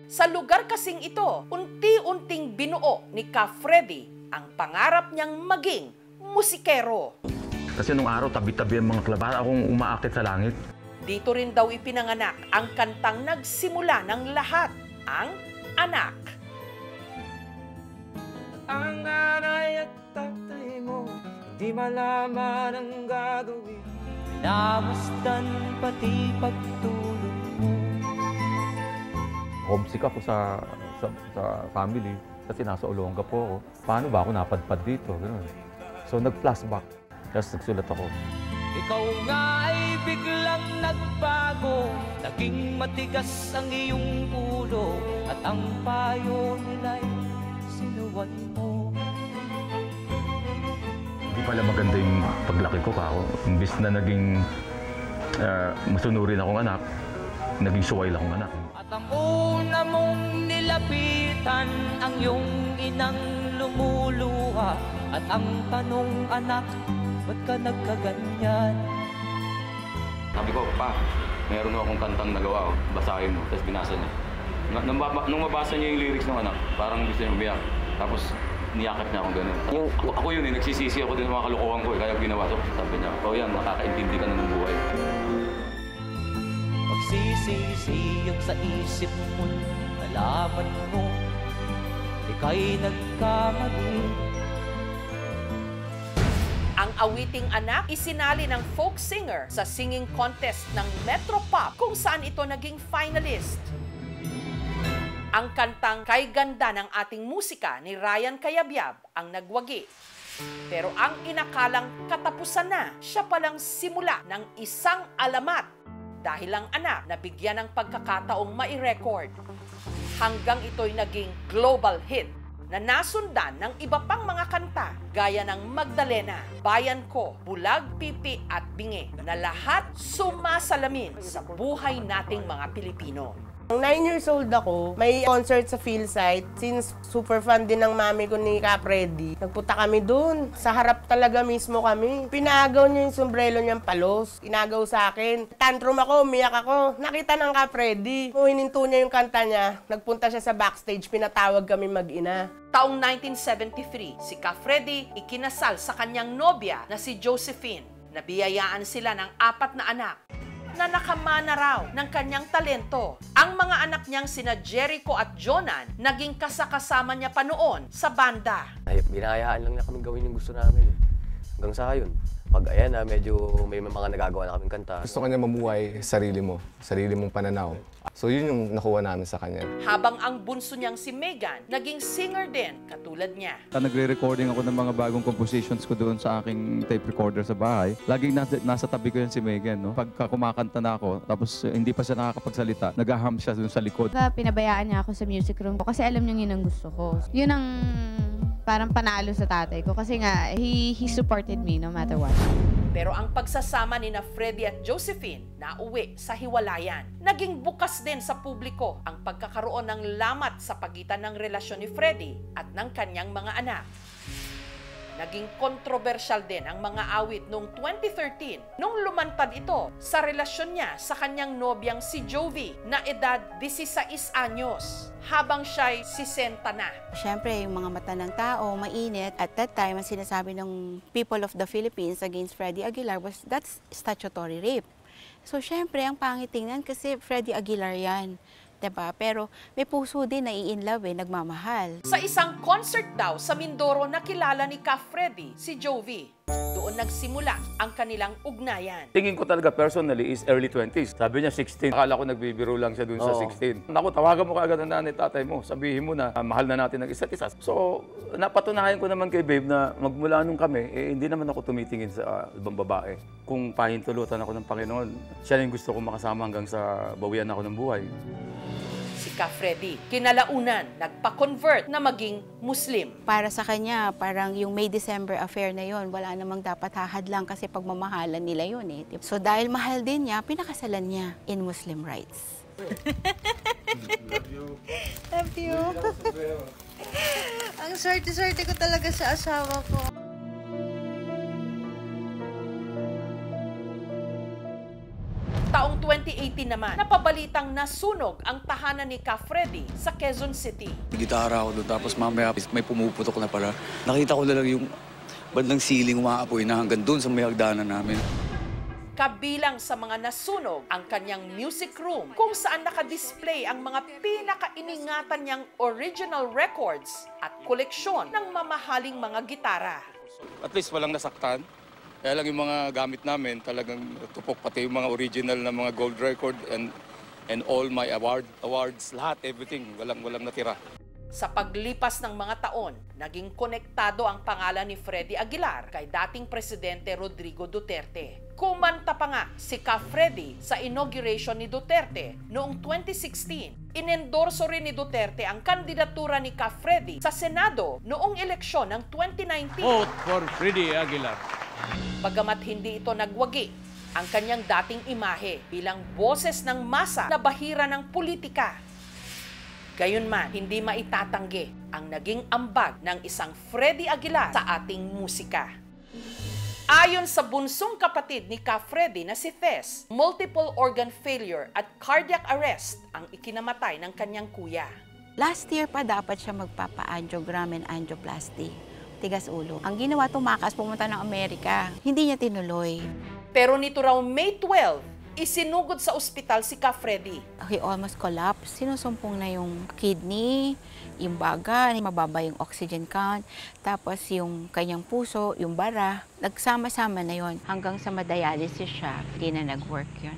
Sa lugar kasing ito, unti-unting binuo ni Ka Freddy ang pangarap niyang maging musikero. Kasi nung araw, tabi-tabi ang mga klaba, akong umaakit sa langit. Dito rin daw ipinanganak ang kantang nagsimula ng lahat, ang Anak. Ang nanay at tatay mo, di malaman ang gagawin. Namasdan pati pagtulog mo. Homesick ako sa family kasi nasa Olongapo ako. Paano ba ako napadpad dito? Ganun. So nag-flashback. Tapos nagsulat ako. Ikaw nga ay biglang nagbago, naging matigas ang iyong ulo, at ang payo nila'y sinuway mo. Hindi pala maganda yung paglaki ko kako. Imbis na naging masunurin akong anak, naging suway lang akong anak. At ang una mong nilapitan, ang iyong inang lumuluha, at ang tanong, anak, ba't ka nagkaganyan? Sabi ko, pa, meron akong kantang nagawa, basahin mo, tapos binasa niya. Nung mabasa niya yung lyrics ng anak, parang gusto niya umiyak. Tapos niyakap niya akong gano'n. Ako yun nagsisisi ako din sa mga kalokohan ko kaya ginawa. So sabi niya, yan, nakakaintindi ka na ng buhay. Magsisisiyag sa isip mo, nalaman mo, ika'y nagkamali. Ang awiting Anak isinali ng folk singer sa singing contest ng Metropop kung saan ito naging finalist. Ang kantang Kay Ganda ng Ating Musika ni Ryan Cayabyab ang nagwagi. Pero ang inakalang katapusan na, siya palang simula ng isang alamat dahil ang anak nabigyan ng pagkakataong mai-record. Hanggang ito'y naging global hit na nasundan ng iba pang mga kanta gaya ng Magdalena, Bayan Ko, Bulag, Pipi at Bingi na lahat sumasalamin sa buhay nating mga Pilipino. Nung 9 years old ako, may concert sa Philsite. Since super fan din ng mami ko ni Ka Freddy, nagpunta kami dun. Sa harap talaga mismo kami. Pinagaw niya yung sombrero niyang palos. Inagaw sa akin. Tantrum ako, umiyak ako. Nakita ng Ka Freddy. Hininto niya yung kanta niya. Nagpunta siya sa backstage, pinatawag kami mag-ina. Taong 1973, si Ka Freddy ikinasal sa kanyang nobya na si Josephine. Nabiyayaan sila ng 4 na anak na nakamana raw ng kanyang talento. Ang mga anak niyang sina Jericho at Jonan, naging kasakasama niya pa noon sa banda. Binayaan lang na kami gawin yung gusto namin. Hanggang sa ngayon, pag ayan na, medyo may mga nagagawa na kaming kanta. Gusto kanya mamuhay sarili mong pananaw. So yun yung nakuha namin sa kanya. Habang ang bunso niyang si Megan, naging singer din katulad niya. Nagre-recording ako ng mga bagong compositions ko doon sa aking tape recorder sa bahay. Laging nasa tabi ko yan si Megan. No? Pagka kumakanta na ako, tapos hindi pa siya nakakapagsalita, nag-aham siya doon sa likod. Pinabayaan niya ako sa music room ko kasi alam niya yun ang gusto ko. Yun ang parang panalo sa tatay ko kasi nga he supported me no matter what. Pero ang pagsasama ni na Freddy at Josephine na uwi sa hiwalayan, naging bukas din sa publiko ang pagkakaroon ng lamat sa pagitan ng relasyon ni Freddy at ng kanyang mga anak. Naging kontrobersyal din ang mga awit noong 2013 nung lumantad ito sa relasyon niya sa kanyang nobyang si Jovi na edad 16 anyos habang siya'y 60 na. Siyempre, yung mga mata ng tao, mainit. At that time, ang sinasabi ng people of the Philippines against Freddy Aguilar was that's statutory rape. So, siyempre, ang pangit tingnan kasi Freddy Aguilar yan. Diba? Pero may puso din na i-inlove nagmamahal. Sa isang concert daw sa Mindoro nakilala ni Ka Freddy si Jovi. Doon nagsimula ang kanilang ugnayan. Tingin ko talaga personally is early 20s. Sabi niya 16. Akala ko nagbibiro lang siya dun sa 16. Naku, tawagan mo kaagad ang nanay tatay mo. Sabihin mo na mahal na natin ang isa't isa. So, napatunayan ko naman kay Babe na magmula nung kami, hindi naman ako tumitingin sa ibang babae. Kung pahintulutan ako ng Panginoon, siya yung gusto kong makasama hanggang sa bawian ako ng buhay. Si Ka Freddy, kinalaunan, nagpa-convert na maging Muslim. Para sa kanya, parang yung May-December affair na yon, wala namang dapat hahadlang kasi pagmamahalan nila yun eh. So dahil mahal din niya, pinakasalan niya in Muslim rites. Love you. Love you. Ang swerte-swerte ko talaga sa asawa ko. Taong 2018 naman, napabalitang nasunog ang tahanan ni Ka Freddy sa Quezon City. Gitara ako doon, tapos mamaya may pumuputok na pala. Nakita ko na lang yung bandang ceiling umaapoy na hanggang doon sa may hagdanan namin. Kabilang sa mga nasunog ang kanyang music room kung saan nakadisplay ang mga pinakainingatan niyang original records at koleksyon ng mamahaling mga gitara. At least walang nasaktan. Kaya lang yung mga gamit namin talagang tupok, pati yung mga original na mga gold record and all my awards, lahat, everything, walang natira. Sa paglipas ng mga taon, naging konektado ang pangalan ni Freddy Aguilar kay dating Presidente Rodrigo Duterte. Kumanta pa nga si Ka Freddy sa inauguration ni Duterte noong 2016. Inendorso rin ni Duterte ang kandidatura ni Ka Freddy sa Senado noong eleksyon ng 2019. Vote for Freddy Aguilar. Bagamat hindi ito nagwagi, ang kanyang dating imahe bilang boses ng masa na bahira ng politika. Gayunman, hindi maitatanggi ang naging ambag ng isang Freddy Aguilar sa ating musika. Ayon sa bunsong kapatid ni Ka Freddy na si Tess, multiple organ failure at cardiac arrest ang ikinamatay ng kanyang kuya. Last year pa dapat siya magpapa-angiogram and angioplasty. Tigas ulo. Ang ginawa, tumakas, pumunta ng Amerika. Hindi niya tinuloy. Pero nito raw May 12, isinugod sa ospital si Ka Freddy. He almost collapsed. Sinusumpong na yung kidney, yung baga, mababa yung oxygen count, tapos yung kanyang puso, yung bara, nagsama-sama na yon hanggang sa madialysis siya. Hindi na nag-work yun.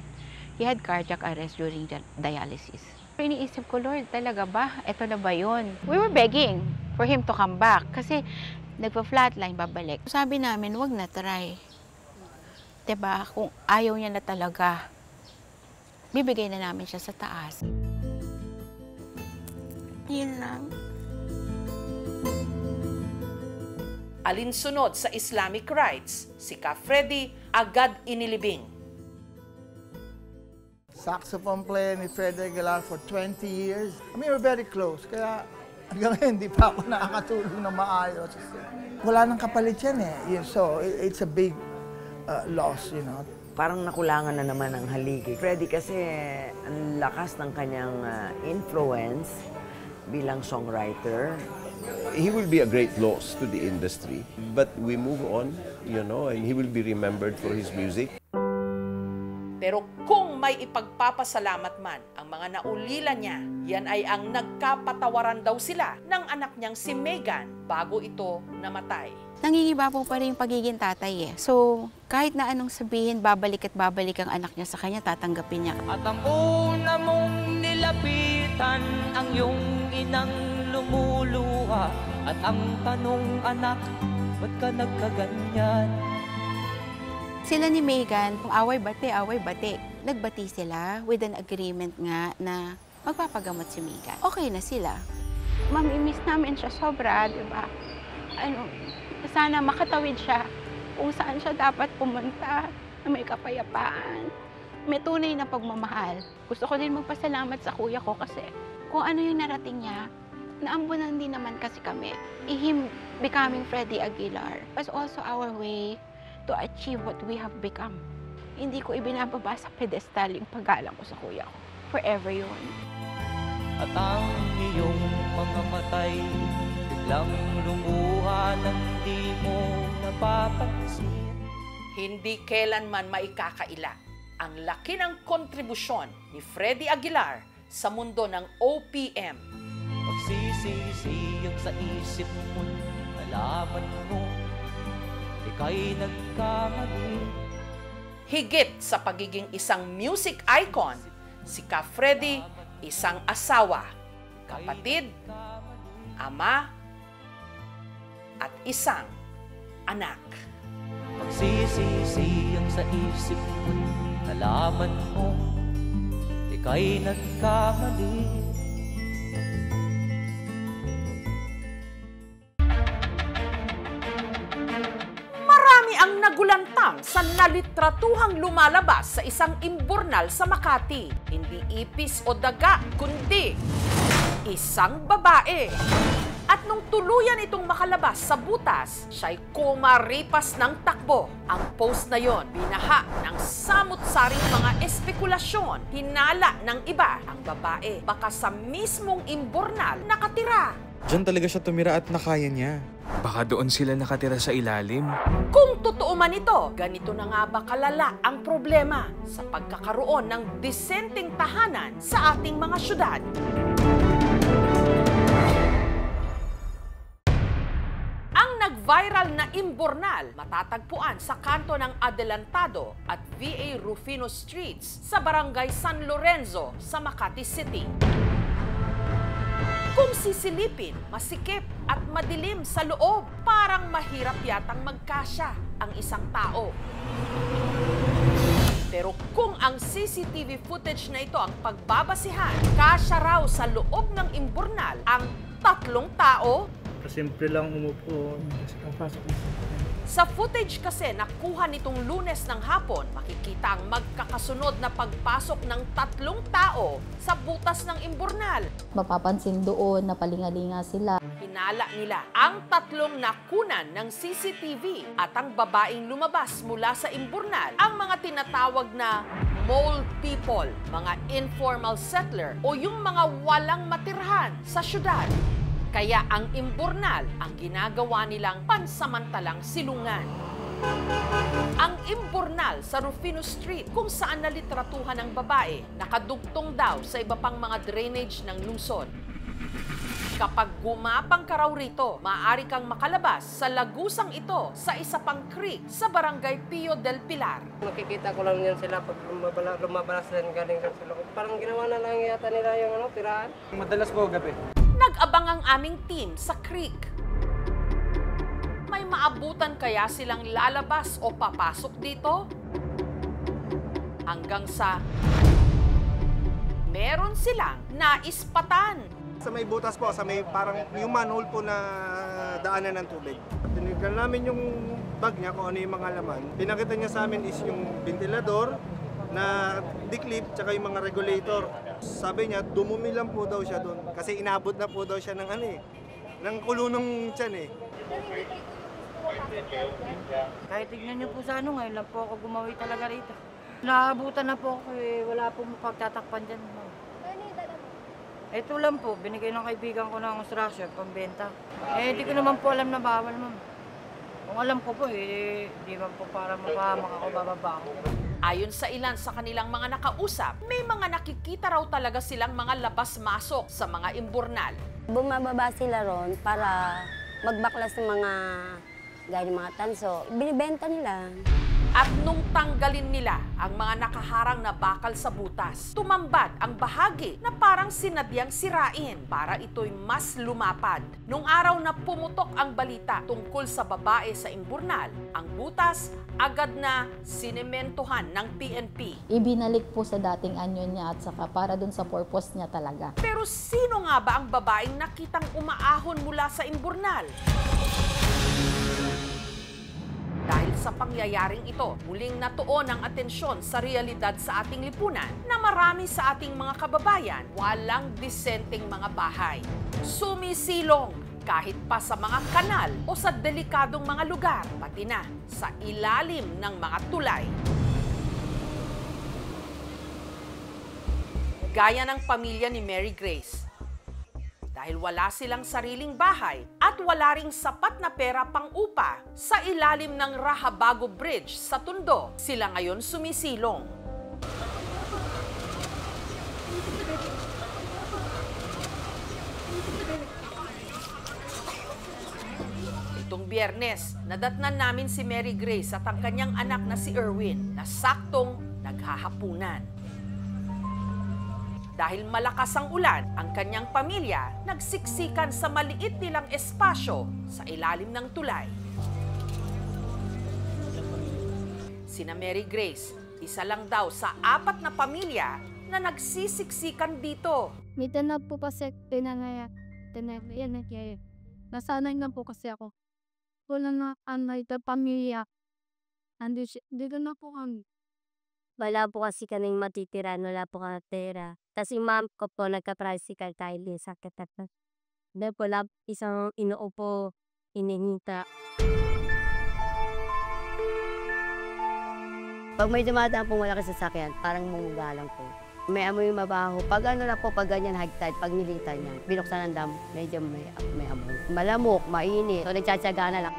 He had cardiac arrest during the dialysis. Iniisip ko, Lord, talaga ba? Ito na ba yun? We were begging for him to come back kasi nagpa-flatline, babalik. Sabi namin, wag na try. Diba? Kung ayaw niya na talaga, bibigay na namin siya sa taas. Yun lang. Alinsunod sa Islamic rites, si Ka Freddy agad inilibing. Saxophone player ni Freddy Aguilar for 20 years. I mean, we're very close. Kaya hanggang ngayon, hindi pa ako nakakatulong na maayos. Wala nang kapalit yan eh. So, it's a big loss, you know. Parang nakulangan na naman ang haligi. Freddy kasi ang lakas ng kanyang influence bilang songwriter. He will be a great loss to the industry. But we move on, you know, and he will be remembered for his music. Pero kung may ipagpapasalamat man ang mga naulila niya, yan ay ang nagkapatawaran daw sila ng anak niyang si Megan bago ito namatay. Nangingiba po pa rin yung pagiging tatay eh. So, kahit na anong sabihin, babalik at babalik ang anak niya sa kanya, tatanggapin niya. At ang una mong nilapitan, ang iyong inang lumuluha. At ang tanong, anak, ba't ka nagkaganyan? Sila ni Megan, kung away-bati, away-bati. Nagbati sila with an agreement nga na magpapagamot si Megan. Okay na sila. Mami-miss namin siya sobra, di ba? Sana makatawid siya kung saan siya dapat pumunta na may kapayapaan. May tunay na pagmamahal. Gusto ko din magpasalamat sa kuya ko kasi kung ano yung narating niya, naambunan din naman kasi kami. Him becoming Freddy Aguilar was also our way to achieve what we have become. Hindi ko ibinababa sa pedestal yung paggalang ko sa kuya ko. Forever yun. At ang iyong mga matay, biglang lumuha nang di mo napapansin. Hindi kailanman maikakaila ang laki ng kontribusyon ni Freddy Aguilar sa mundo ng OPM. Magsisisi yung sa isip mo, nalaman mo, ika'y nagkamali. Higit sa pagiging isang music icon, si Ka Freddy isang asawa, kapatid, ama, at isang anak. Magsisisi yung sa isip mo, nalaman mo, ika'y nagkamali. Ang nagulantang sa nalitratuhang lumalabas sa isang imburnal sa Makati. Hindi ipis o daga, kundi isang babae. At nung tuluyan itong makalabas sa butas, siya'y kumaripas ng takbo. Ang post na yon, binaha ng samut-saring mga espekulasyon. Hinala ng iba, ang babae baka sa mismong imburnal nakatira. Diyan talaga siya tumira at nakaya niya. Baka doon sila nakatira sa ilalim. Kung totoo man ito, ganito na nga ba kalala ang problema sa pagkakaroon ng disenteng tahanan sa ating mga syudad? Ang nag-viral na imburnal matatagpuan sa kanto ng Adelantado at VA Rufino Streets sa Barangay San Lorenzo sa Makati City. Kung sisilipin, masikip at madilim sa loob, parang mahirap yatang magkasya ang isang tao. Pero kung ang CCTV footage na ito ang pagbabasihan, kasya raw sa loob ng imburnal ang 3 tao. Simple lang umupo. Sa footage kasi nakuha nitong Lunes ng hapon, makikita ang magkakasunod na pagpasok ng 3 tao sa butas ng imburnal. Mapapansin doon na palingalinga sila. Hinala nila ang 3 nakunan ng CCTV at ang babaeng lumabas mula sa imburnal, ang mga tinatawag na mole people, mga informal settler o yung mga walang matirhan sa syudad. Kaya ang imburnal ang ginagawa nilang pansamantalang silungan. Ang imburnal sa Rufino Street kung saan nalitratuhan ang babae, nakadugtong daw sa iba pang mga drainage ng lungsod. Kapag gumapang ka raw rito, maaari kang makalabas sa lagusang ito sa isa pang creek sa barangay Pio del Pilar. Makikita ko lang yan sila pag lumabalas din galing sa sila. Parang ginawa na lang yata nila yung tirahan. Madalas po gabi. Nag-abang ang aming team sa creek. May maabutan kaya silang lalabas o papasok dito? Hanggang sa meron silang naispatan. Sa may butas po, sa may parang yung manhole po na daanan ng tubig. Tinignan namin yung bag niya kung ano yung mga laman. Pinakita niya sa amin is yung ventilador na declip tsaka yung mga regulator. Sabi niya, dumumi lang po daw siya doon kasi inabot na po daw siya ng ng kulunong tiyan eh. Kahit tignan niyo po sa ngayon lang po ako gumawi talaga rito. Naabutan na po ako wala po pagtatakpan dyan. Ito lang po, binigay ng kaibigan ko ng construction, pambenta. Hindi ko naman po alam na bawal, ma'am. Kung alam ko po, di man po para mapahamak ako, bababa ako. Ayon sa ilan sa kanilang mga nakausap, may mga nakikita raw talaga silang mga labas-masok sa mga imburnal. Bumababa sila ron para magbaklas ng mga gaya ng mga tanso. Binibenta nila. At nung tanggalin nila ang mga nakaharang na bakal sa butas, tumambad ang bahagi na parang sinadyang sirain para ito'y mas lumapad. Nung araw na pumutok ang balita tungkol sa babae sa imburnal, ang butas agad na sinementohan ng PNP. Ibinalik po sa dating anyo niya at saka para dun sa purpose niya talaga. Pero sino nga ba ang babaeng nakitang umaahon mula sa imburnal? Dahil sa pangyayaring ito, muling natuon ang atensyon sa realidad sa ating lipunan na marami sa ating mga kababayan walang disenteng mga bahay. Sumisilong kahit pa sa mga kanal o sa delikadong mga lugar, pati na sa ilalim ng mga tulay. Gaya ng pamilya ni Mary Grace. Dahil wala silang sariling bahay at wala ring sapat na pera pang upa sa ilalim ng Rahabago Bridge sa Tondo, sila ngayon sumisilong. Itong Biyernes, nadatnan namin si Mary Grace at ang kanyang anak na si Erwin na saktong naghahapunan. Dahil malakas ang ulan, ang kanyang pamilya nagsiksikan sa maliit nilang espasyo sa ilalim ng tulay. Sina Mary Grace, isa lang daw sa 4 na pamilya na nagsisiksikan dito. May tanap po kasi tinanaya. Nasanay na po kasi ako. Wala na ito pamilya. Dito na po kami. Wala po kasi kaming matitira, wala po kami pera. Tapos yung mom ko po, nagka-tricycle tayo din sa Katapat. Dahil po, isang inuupo, ininita. Pag may dumadaan pong malaki sasakyan, parang mungga lang po. May amoy mabaho. Pag ano lang po, pag ganyan hagtad, pag nilitan niya, binuksan ng dam, medyo may amoy. Malamok, mainit. So, nagtsatsaga na lang.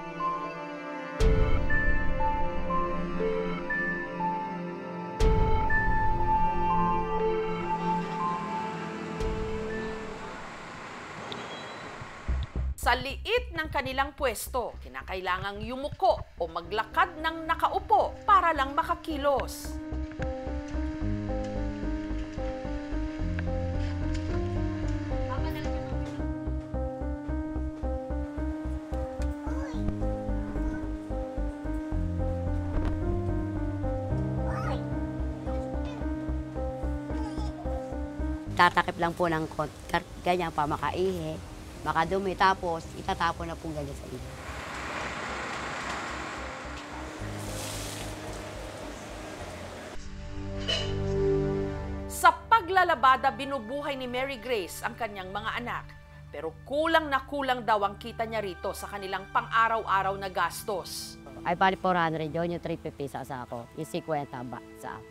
Sa liit ng kanilang pwesto, kinakailangang yumuko o maglakad ng nakaupo para lang makakilos. Tatakip lang po ng ganyan pa makaihi. Makadumi, tapos itatapon na po ganyan sa iyo. Sa paglalabada, binubuhay ni Mary Grace ang kanyang mga anak. Pero kulang na kulang daw ang kita niya rito sa kanilang pang-araw-araw na gastos. Ay, pari 400 yun, yung 350 sa ako, yung 50 ba sa ako.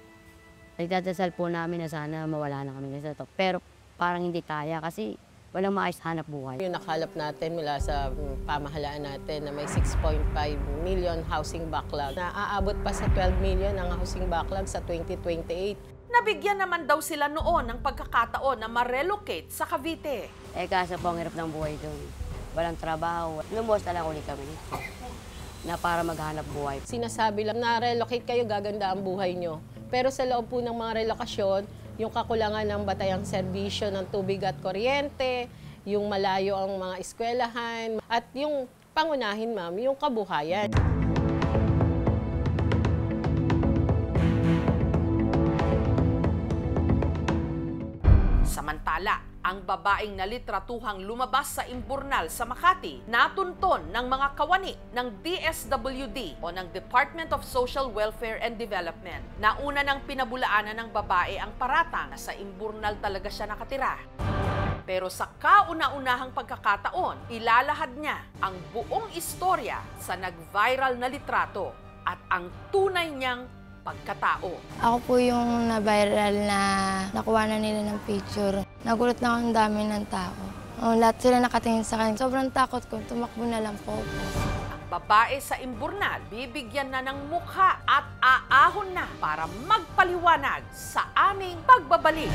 Nagdadasal po namin na sana mawala na kami sa ito. Pero parang hindi kaya kasi walang maayos hanap buhay. Yung nakalap natin mula sa pamahalaan natin na may 6.5 million housing backlog, na aabot pa sa 12 million ang housing backlog sa 2028. Nabigyan naman daw sila noon ng pagkakataon na ma-relocate sa Cavite. Kaso po ang hirap ng buhay doon. Walang trabaho. Lumos na lang ulit kami na para maghanap buhay. Sinasabi lang na relocate kayo, gaganda ang buhay nyo. Pero sa loob po ng mga relokasyon, yung kakulangan ng batayang serbisyo ng tubig at kuryente, yung malayo ang mga eskwelahan, at yung pangunahin, ma'am, yung kabuhayan. Samantala, ang babaeng nalitratuhang lumabas sa imburnal sa Makati, natunton ng mga kawani ng DSWD o ng Department of Social Welfare and Development. Nauna nang pinabulaanan ng babae ang paratang na sa imburnal talaga siya nakatira. Pero sa kauna-unahang pagkakataon, ilalahad niya ang buong istorya sa nag-viral na litrato at ang tunay niyang pagkatao. Ako po yung na-viral na nakuha na nila ng picture. Nagulat lang ang dami ng tao. Lahat sila nakatingin sa akin. Sobrang takot ko, tumakbo na lang po ako. Ang babae sa imburnal, bibigyan na ng mukha at aahon na para magpaliwanag sa aming pagbabalik.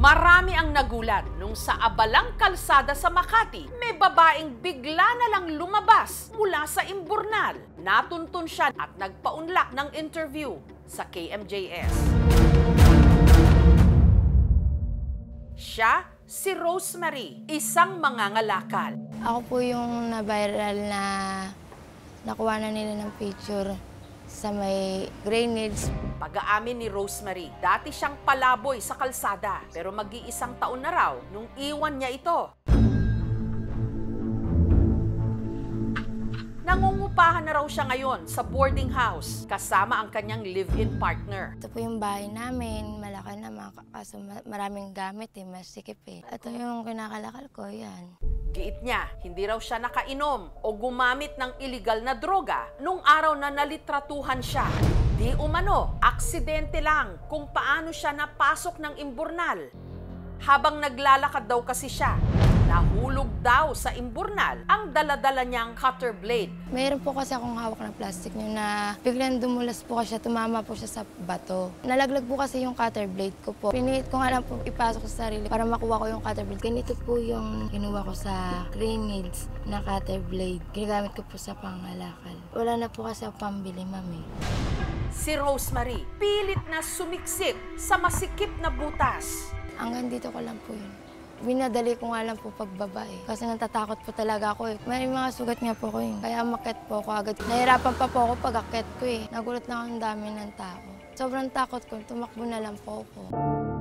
Marami ang nagulat nung sa abalang kalsada sa Makati, may babaeng bigla na lang lumabas mula sa imburnal. Natuntun siya at nagpaunlak ng interview sa KMJS. Siya si Rosemary, isang mangangalakal. Ako po yung na-viral na nakuha na nila ng picture sa may drainage. Pag-aamin ni Rosemary, dati siyang palaboy sa kalsada, pero mag-iisang taon na raw nung iwan niya ito. Nangungupahan na raw siya ngayon sa boarding house kasama ang kanyang live-in partner. Ito po yung bahay namin, malaki naman, kaso maraming gamit masikip Ito yung kinakalakal ko, yan. Giit niya, hindi raw siya nakainom o gumamit ng iligal na droga nung araw na nalitratuhan siya. Di umano, aksidente lang kung paano siya napasok ng imburnal. Habang naglalakad daw kasi siya, nahulog daw sa imburnal ang dala-dala niyang cutter blade. Mayroon po kasi akong hawak na plastic niyo na biglang dumulas po kasi tumama po siya sa bato. Nalaglag po kasi yung cutter blade ko po. Pinilit ko nga lang po ipasok sa sarili para makuha ko yung cutter blade. Ganito po yung kinuha ko sa drainage na cutter blade. Ginagamit ko po sa pangalakal. Wala na po kasi ako pambili, mami. Si Rosemary, pilit na sumiksik sa masikip na butas. Hanggang dito ko lang po yun. Binadali ko nga lang po pagbaba kasi natatakot po talaga ako May mga sugat nga po ko kaya umakyat po ako agad. Nahirapan pa po ako pag akyat ko Nagulat lang ang dami ng tao. Sobrang takot ko, tumakbo na lang po ako.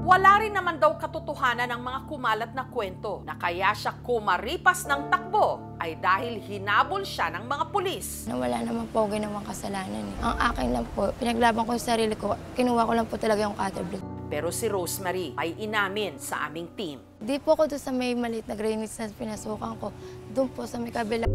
Wala rin naman daw katotohanan ng mga kumalat na kwento na kaya siya kumaripas ng takbo ay dahil hinabol siya ng mga pulis. Wala naman po ginawang kasalanan Ang akin lang po, pinaglaban ko yung sarili ko, kinuha ko lang po talaga yung cutter blade. Pero si Rosemary ay inamin sa aming team. Di po ako doon sa may maliit na drainage na pinasukan ko. Doon po sa may kabila.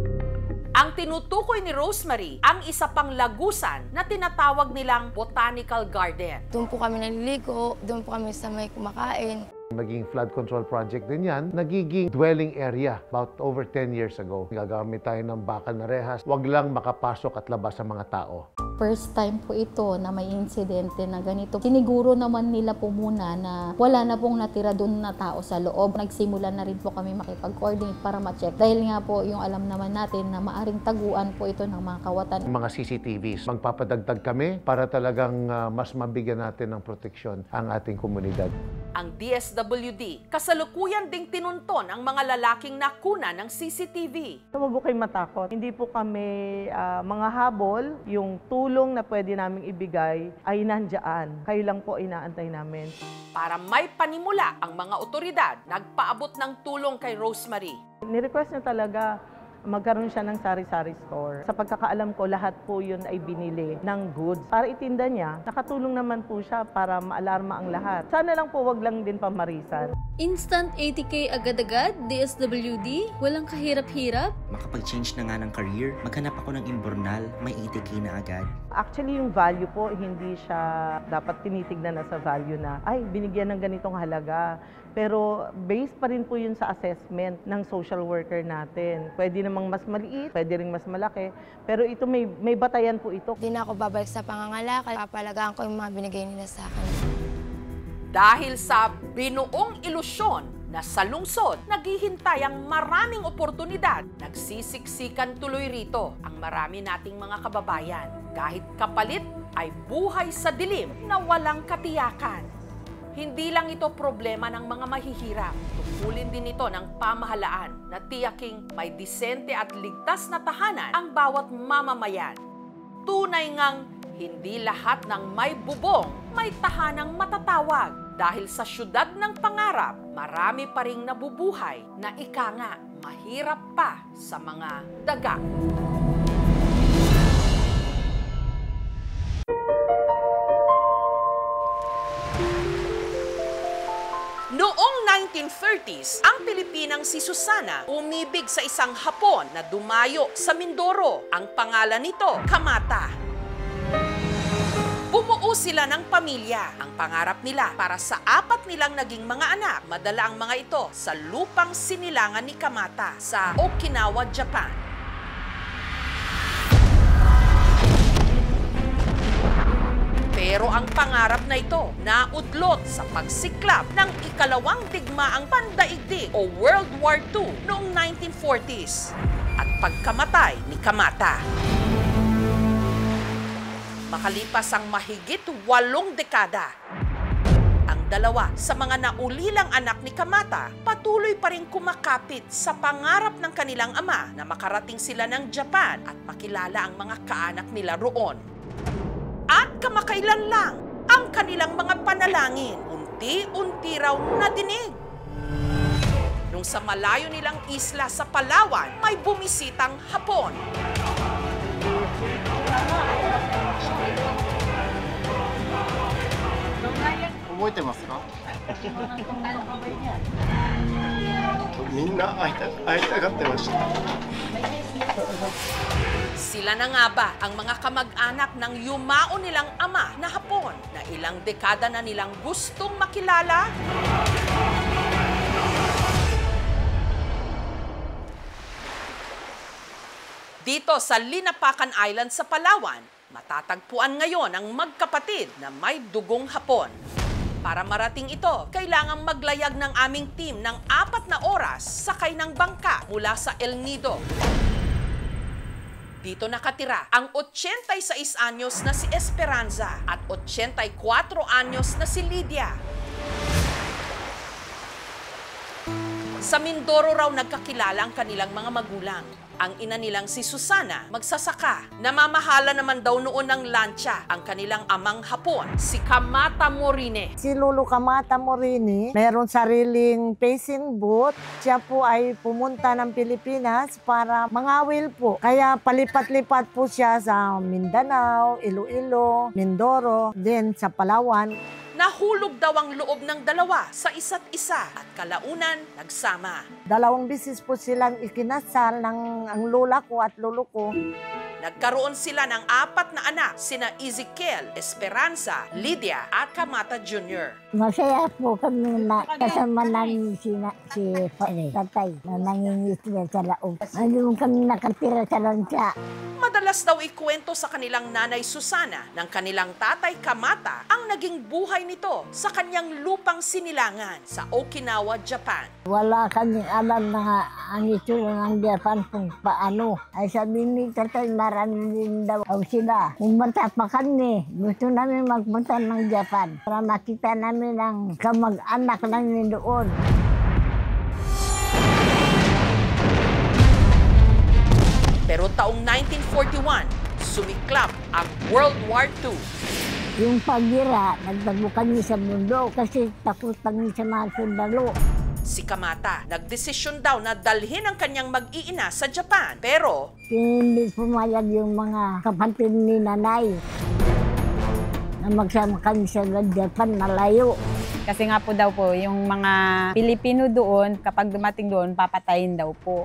Ang tinutukoy ni Rosemary ang isa pang lagusan na tinatawag nilang Botanical Garden. Doon po kami naliligo, doon po kami sa may kumakain. Naging flood control project din yan. Nagiging dwelling area about over 10 years ago. Gagamit tayo ng bakal na rehas. Huwag lang makapasok at labas sa mga tao. First time po ito na may insidente na ganito. Siniguro naman nila po muna na wala na pong natira doon na tao sa loob. Nagsimula na rin po kami makipag-coordinate para ma-check. Dahil nga po yung alam naman natin na maaring taguan po ito ng mga kawatan. Mga CCTVs, magpapadagdag kami para talagang mas mabigyan natin ng proteksyon ang ating komunidad. Ang DSWD, kasalukuyan ding tinunton ang mga lalaking nakuna ng CCTV. Huwag po kayong matakot. Hindi po kami mga habol. Yung tulong na pwede naming ibigay ay nandiyan. Kayo lang po inaantay namin. Para may panimula ang mga otoridad, nagpaabot ng tulong kay Rosemary. Ni-request niya talaga magkaroon siya ng sari-sari store. Sa pagkakaalam ko, lahat po yun ay binili ng goods. Para itinda niya, nakatulong naman po siya para maalarma ang lahat. Sana lang po wag lang din pamarisan. Instant 80K agad-agad, DSWD, walang kahirap-hirap. Makapag-change na nga ng career, maghanap ako ng imburnal, may 80K na agad. Actually, yung value po, hindi siya dapat tinitignan na sa value na, ay, binigyan ng ganitong halaga. Pero based pa rin po yun sa assessment ng social worker natin. Pwede namang mas maliit, pwede rin mas malaki. Pero ito may batayan po ito. Hindi na ako babalik sa pangangalakal. Papalagaan ko yung mga binigay nila sa akin. Dahil sa binuong ilusyon na sa lungsod, naghihintay ang maraming oportunidad. Nagsisiksikan tuloy rito ang marami nating mga kababayan. Kahit kapalit ay buhay sa dilim na walang katiyakan. Hindi lang ito problema ng mga mahihirap. Tungkulin din ito ng pamahalaan na tiyaking may disente at ligtas na tahanan ang bawat mamamayan. Tunay ngang hindi lahat ng may bubong may tahanang matatawag. Dahil sa syudad ng pangarap, marami pa ring nabubuhay na ika nga mahirap pa sa mga daga. Noong 1930s, ang Pilipinang si Susana umibig sa isang Hapon na dumayo sa Mindoro. Ang pangalan nito, Kamata. Bumuo sila ng pamilya. Ang pangarap nila para sa 4 nilang naging mga anak, madala ang mga ito sa lupang sinilangan ni Kamata sa Okinawa, Japan. Pero ang pangarap na ito naudlot sa pagsiklab ng ikalawang digmaang pandaigdig o World War II noong 1940s at pagkamatay ni Kamata. Makalipas ang mahigit 8 dekada, ang dalawa sa mga naulilang anak ni Kamata patuloy pa rin kumakapit sa pangarap ng kanilang ama na makarating sila ng Japan at makilala ang mga kaanak nila roon. At kamakailan lang, ang kanilang mga panalangin, unti-unti raw nadinig. Nung sa malayo nilang isla sa Palawan, may bumisitang Hapon. Sila na nga ba ang mga kamag-anak ng yumao nilang ama na Hapon na ilang dekada na nilang gustong makilala? Dito sa Linapacan Island sa Palawan, matatagpuan ngayon ang magkapatid na may dugong Hapon. Para marating ito, kailangang maglayag ng aming team ng 4 na oras sakay ng bangka mula sa El Nido. Dito nakatira ang 86 anyos na si Esperanza at 84 anyos na si Lydia. Sa Mindoro raw nagkakilala ang kanilang mga magulang. Ang ina nilang si Susana, magsasaka. Namamahala naman daw noon ng lancha ang kanilang amang Hapon, si Kamata Morine. Si Lolo Kamata Morine, meron sariling fishing boat. Siya po ay pumunta ng Pilipinas para mangawil po. Kaya palipat-lipat po siya sa Mindanao, Iloilo, Mindoro, din sa Palawan. Nahulog daw ang loob ng dalawa sa isa't isa at kalaunan nagsama. 2 beses po silang ikinasal ng ang lola ko at lolo ko. Nagkaroon sila ng 4 na anak, sina Ezekiel, Esperanza, Lydia at Kamata Jr. Masaya po kami na kasama namin si tatay na nangingisya sa laog. Ngayon kami nakatira sa lancha. Madalas daw ikwento sa kanilang nanay Susana ng kanilang tatay Kamata ang naging buhay nito sa kanyang lupang sinilangan sa Okinawa, Japan. Wala kaming alam na ang itsura ng Japan kung paano. Ay sabi ni tatay, marami din daw sila. Kung bata pa kami, gusto namin magpunta ng Japan para makita namin ang kamag-anak namin doon. Pero taong 1941, sumiklab ang World War II. Yung pagira, nagbago kami sa mundo kasi takot kami sa mga sundalo. Si Kamata, nagdesisyon daw na dalhin ang kanyang mag-iina sa Japan. Pero hindi pumayag yung mga kapatid ni nanay na magsama kami sa Japan malayo. Kasi nga po daw po, yung mga Pilipino doon, kapag dumating doon, papatayin daw po.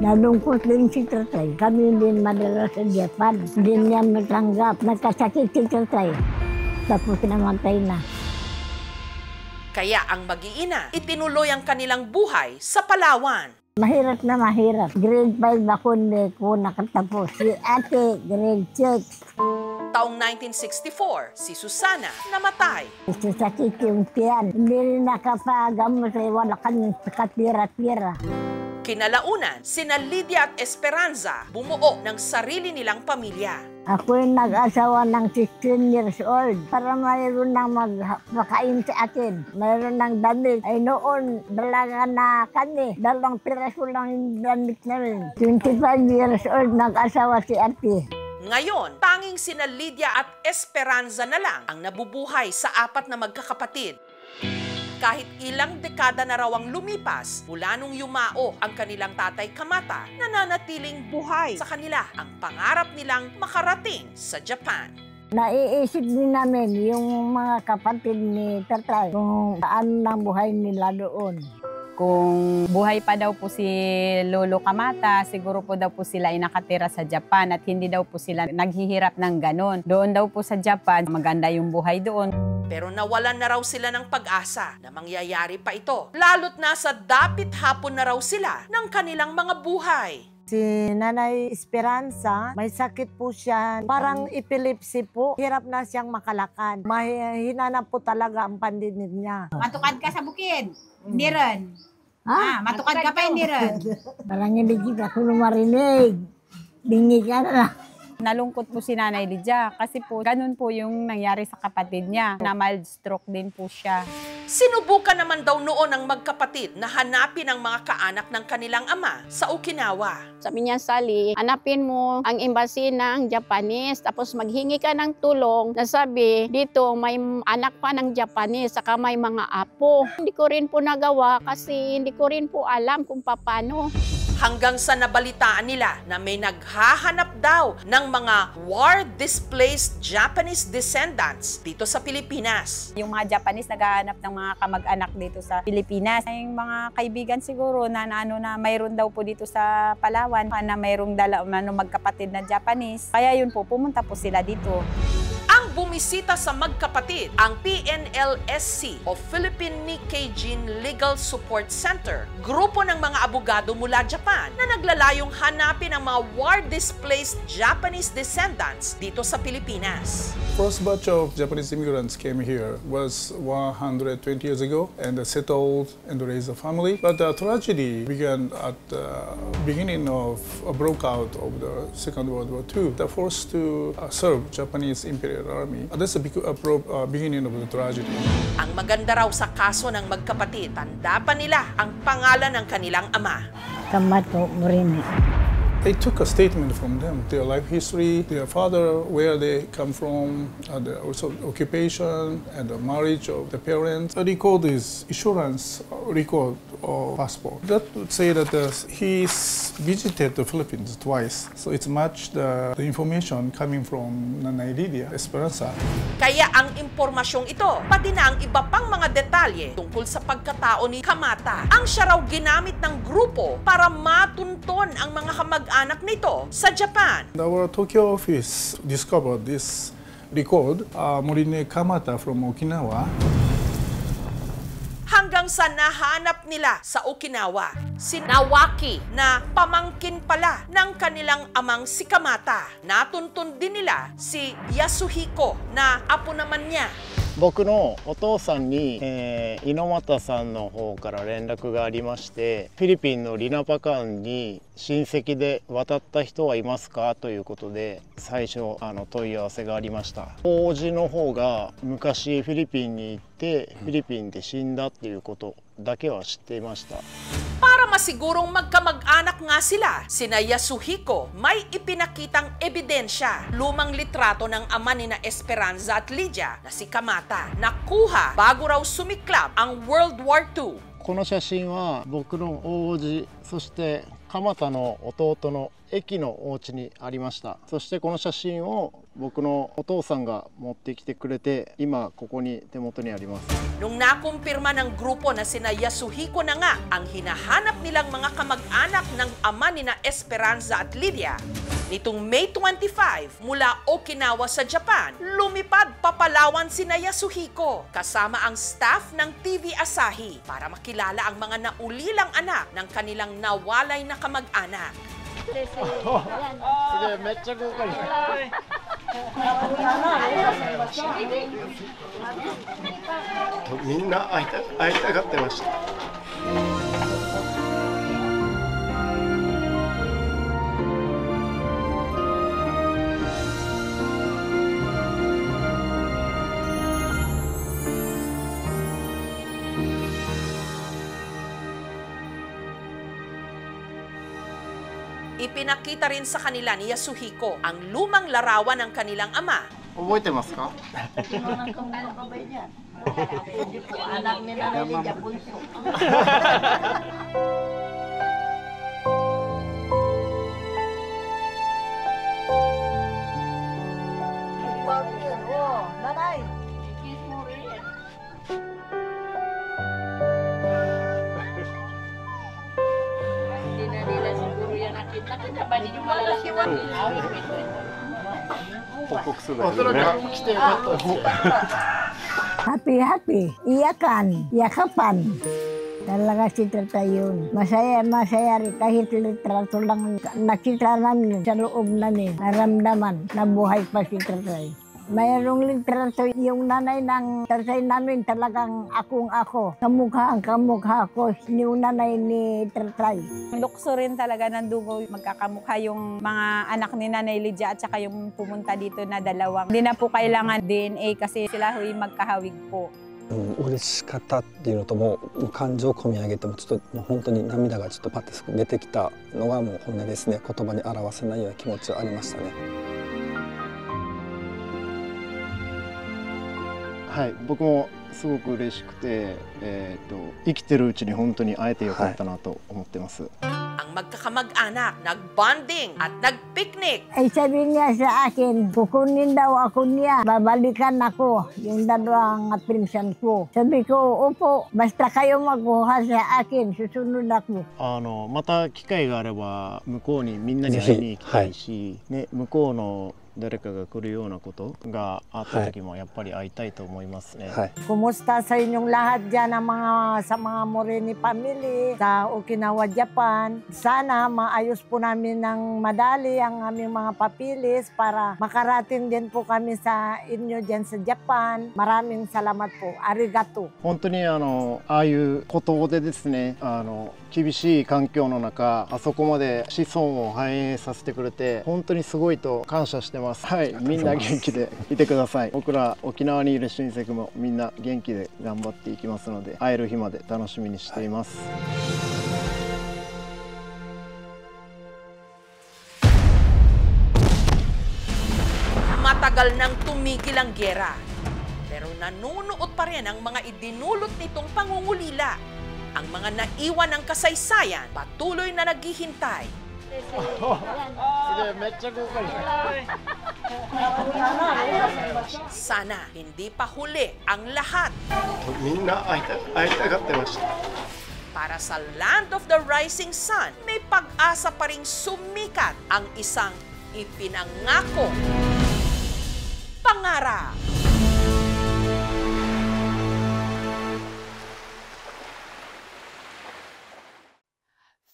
Nalungkot din si Tatay. Kami din madala sa Japan. Hindi niya matanggap. Nagkasakit si Tatay. Tapos namatay na. Kaya ang mag-iina, itinuloy ang kanilang buhay sa Palawan. Mahirap na mahirap. Grade 5 ako hindi ko nakatapos. Si ate, grade 6. Taong 1964, si Susana namatay. Sakit yung tiyan. Hindi rin nakapagamot ay wala kami katira-tira. Kinalaunan, sina Lydia at Esperanza bumuo ng sarili nilang pamilya. Ako'y nag-asawa ng 16 years old para mayroon nang magpakain sa akin. Mayroon ng damit. Ay noon, dalaga na kami. 2 piraso lang yung damit namin. 25 years old, nag-asawa si ate. Ngayon, tanging sina Lydia at Esperanza na lang ang nabubuhay sa 4 na magkakapatid. Kahit ilang dekada na raw ang lumipas mula nung yumao ang kanilang tatay Kamata, nananatiling buhay sa kanila ang pangarap nilang makarating sa Japan. Naiisip din namin yung mga kapatid ni Tatay kung saan ang buhay nila doon. Kung buhay pa daw po si Lolo Kamata, siguro po daw po sila ay nakatira sa Japan at hindi daw po sila naghihirap ng ganon. Doon daw po sa Japan, maganda yung buhay doon. Pero nawalan na raw sila ng pag-asa na mangyayari pa ito. Lalo't nasa dapit hapon na raw sila ng kanilang mga buhay. Si Nanay Esperanza, may sakit po siya. Parang epilepsy po. Hirap na siyang makalakad. Mahina na po talaga ang pandinig niya. Matukad ka sa bukid. Hindi rin. Ha? Matukad ka pa, hindi rin. Parang hindi kita ko marinig. Bingi ka na. Nalungkot po si Nanay Lydia kasi po ganun po yung nangyari sa kapatid niya. Na mild stroke din po siya. Sinubukan naman daw noon ng magkapatid na hanapin ang mga kaanak ng kanilang ama sa Okinawa. Sabi niya, Sally, hanapin mo ang embassy ng Japanese tapos maghingi ka ng tulong na sabi, dito may anak pa ng Japanese saka may mga apo. Hindi ko rin po nagawa kasi hindi ko rin po alam kung paano. Hanggang sa nabalitaan nila na may naghahanap daw ng mga war-displaced Japanese descendants dito sa Pilipinas. Yung mga Japanese naghahanap ng mga kamag-anak dito sa Pilipinas. Yung mga kaibigan siguro na mayroon daw po dito sa Palawan na mayroong magkapatid na Japanese. Kaya yun po, pumunta po sila dito. Ang bumisita sa magkapatid, ang PNLSC o Philippine Nikkei Jin Legal Support Center, grupo ng mga abogado mula Japan na naglalayong hanapin ang mga war-displaced Japanese descendants dito sa Pilipinas. First batch of Japanese immigrants came here was 120 years ago and settled and raised a family. But the tragedy began at the beginning of a broke out of the Second World War II. The forced to serve Japanese Imperial Army. That's the beginning of the tragedy. Ang maganda raw sa kaso ng magkapatid, tanda pa nila ang pangalan ng kanilang ama. Kamato Moreno. They took a statement from them, their life history, their father, where they come from, also occupation and the marriage of the parents. The record is insurance record or passport. That would say that he's visited the Philippines twice. So it's much the information coming from Nanay Lydia Esperanza. Kaya ang impormasyong ito, pati na ang iba pang mga detalye tungkol sa pagkatao ni Kamata, ang siya raw ginamit ng grupo para matunton ang mga kamag-anak nito sa Japan. Our Tokyo office discovered this record, Morine Kamata from Okinawa. Hanggang sa nahanap nila sa Okinawa, si Nawaki na pamangkin pala ng kanilang amang si Kamata. Natuntun din nila si Yasuhiko na apo naman niya. 僕のお父さんに、猪俣さんの方から連絡がありまして、フィリピンのリナパカンに親戚で渡った人はいますかということで最初問い合わせがありました。王子の方が昔フィリピンに行ってフィリピンで死んだっていうことだけは知っていました。 Para masigurong magkamag-anak nga sila, sina Yasuhiko may ipinakitang ebidensya, lumang litrato ng ama ni na Esperanza at Lydia na si Kamata, nakuha bago raw sumiklab ang World War II. この写真は僕の王子そして蒲田の弟の駅のお家にありました。そしてこの写真を僕のお父さんが持ってきてくれて、今ここに手元にあります。 Nung nakumpirma ng grupo na sina Yasuhiko na nga ang hinahanap nilang mga kamag-anak ng ama nina Esperanza at Lydia, nitong May 25 mula Okinawa sa Japan, lumipad pa Palawan sina Yasuhiko kasama ang staff ng TV Asahi para makilala ang mga naulilang anak ng kanilang nawalay na kamag-anak. すげえ、めっちゃ豪華に。みんな会いたがってました。Ipinakita rin sa kanila ni Yasuhiko ang lumang larawan ng kanilang ama. 覚えてますか？ Anak ni Nanay Lydia Bunso. Nanay! Hindi na nila siguro yan nakita. Kita ba ninyo malalakiwan? Happy, iyakan, yakapan. Talaga si Tata yun. Masaya rin kahit litrato lang nakita namin sa loob namin. Naramdaman na buhay pa si Tatay. Mayroong litrato yung nanay ng tatay namin talagang akong-ako. Kamukha ko yung nanay ni tatay. Lukso rin talaga ng dugo, magkakamukha yung mga anak ni Nanay Lydia at saka yung pumunta dito na dalawang. Hindi na po kailangan DNA kasi sila huy magkahawig po. 嬉しかったっていうのともう感情を込み上げてもちょっともう本当に涙がちょっとパッと出てきたのがもう本音ですね。言葉に表せないような気持ちはありましたね。はい、僕もすごく嬉しくて、生きてるうちに本当に会えてよかったなと思ってます。Ang magkakamag-anak, nag-bonding at nag-picnic. Ay sabi niya sa akin, kukunin daw ako niya, babalikan ako, yung dalawang pinsan ko. Sabi ko, opo, basta kayo magkuha sa akin, susunod ako. また機会があれば向こうにみんなに会いに行きたいし、ね、向こうの誰かが来るようなことがあった時もやっぱり会いたいと思いますね。Kumusta sa inyong lahat dyan sa mga Moreni family sa Okinawa, Japan? Sana maayos po namin ng madali ang aming mga papilis para makarating din po kami sa inyo dyan sa Japan. Maraming salamat po. Arigato. 本当にああいうことでですね、厳しい環境の中、あそこまで子孫を繁栄させてくれて本当にすごいと感謝してます。はい、みんな元気でいてください。僕ら沖縄にいる親戚もみんな元気で頑張っていきますので、会える日まで楽しみにしています。Matagal nang tumigil ang giyera, pero nanunuot pa rin ang mga idinulot nitong pangungulila. Ang mga naiwan ng kasaysayan patuloy na naghihintay. Sana hindi pa huli ang lahat. Para sa Land of the Rising Sun, may pag-asa pa ring sumikat ang isang ipinangako pangarap.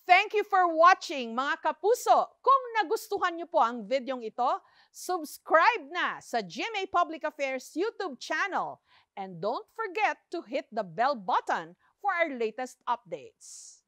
Thank you for watching, mga kapuso. Kung nagustuhan niyo po ang videong ito, subscribe na sa GMA Public Affairs YouTube channel. And don't forget to hit the bell button for our latest updates.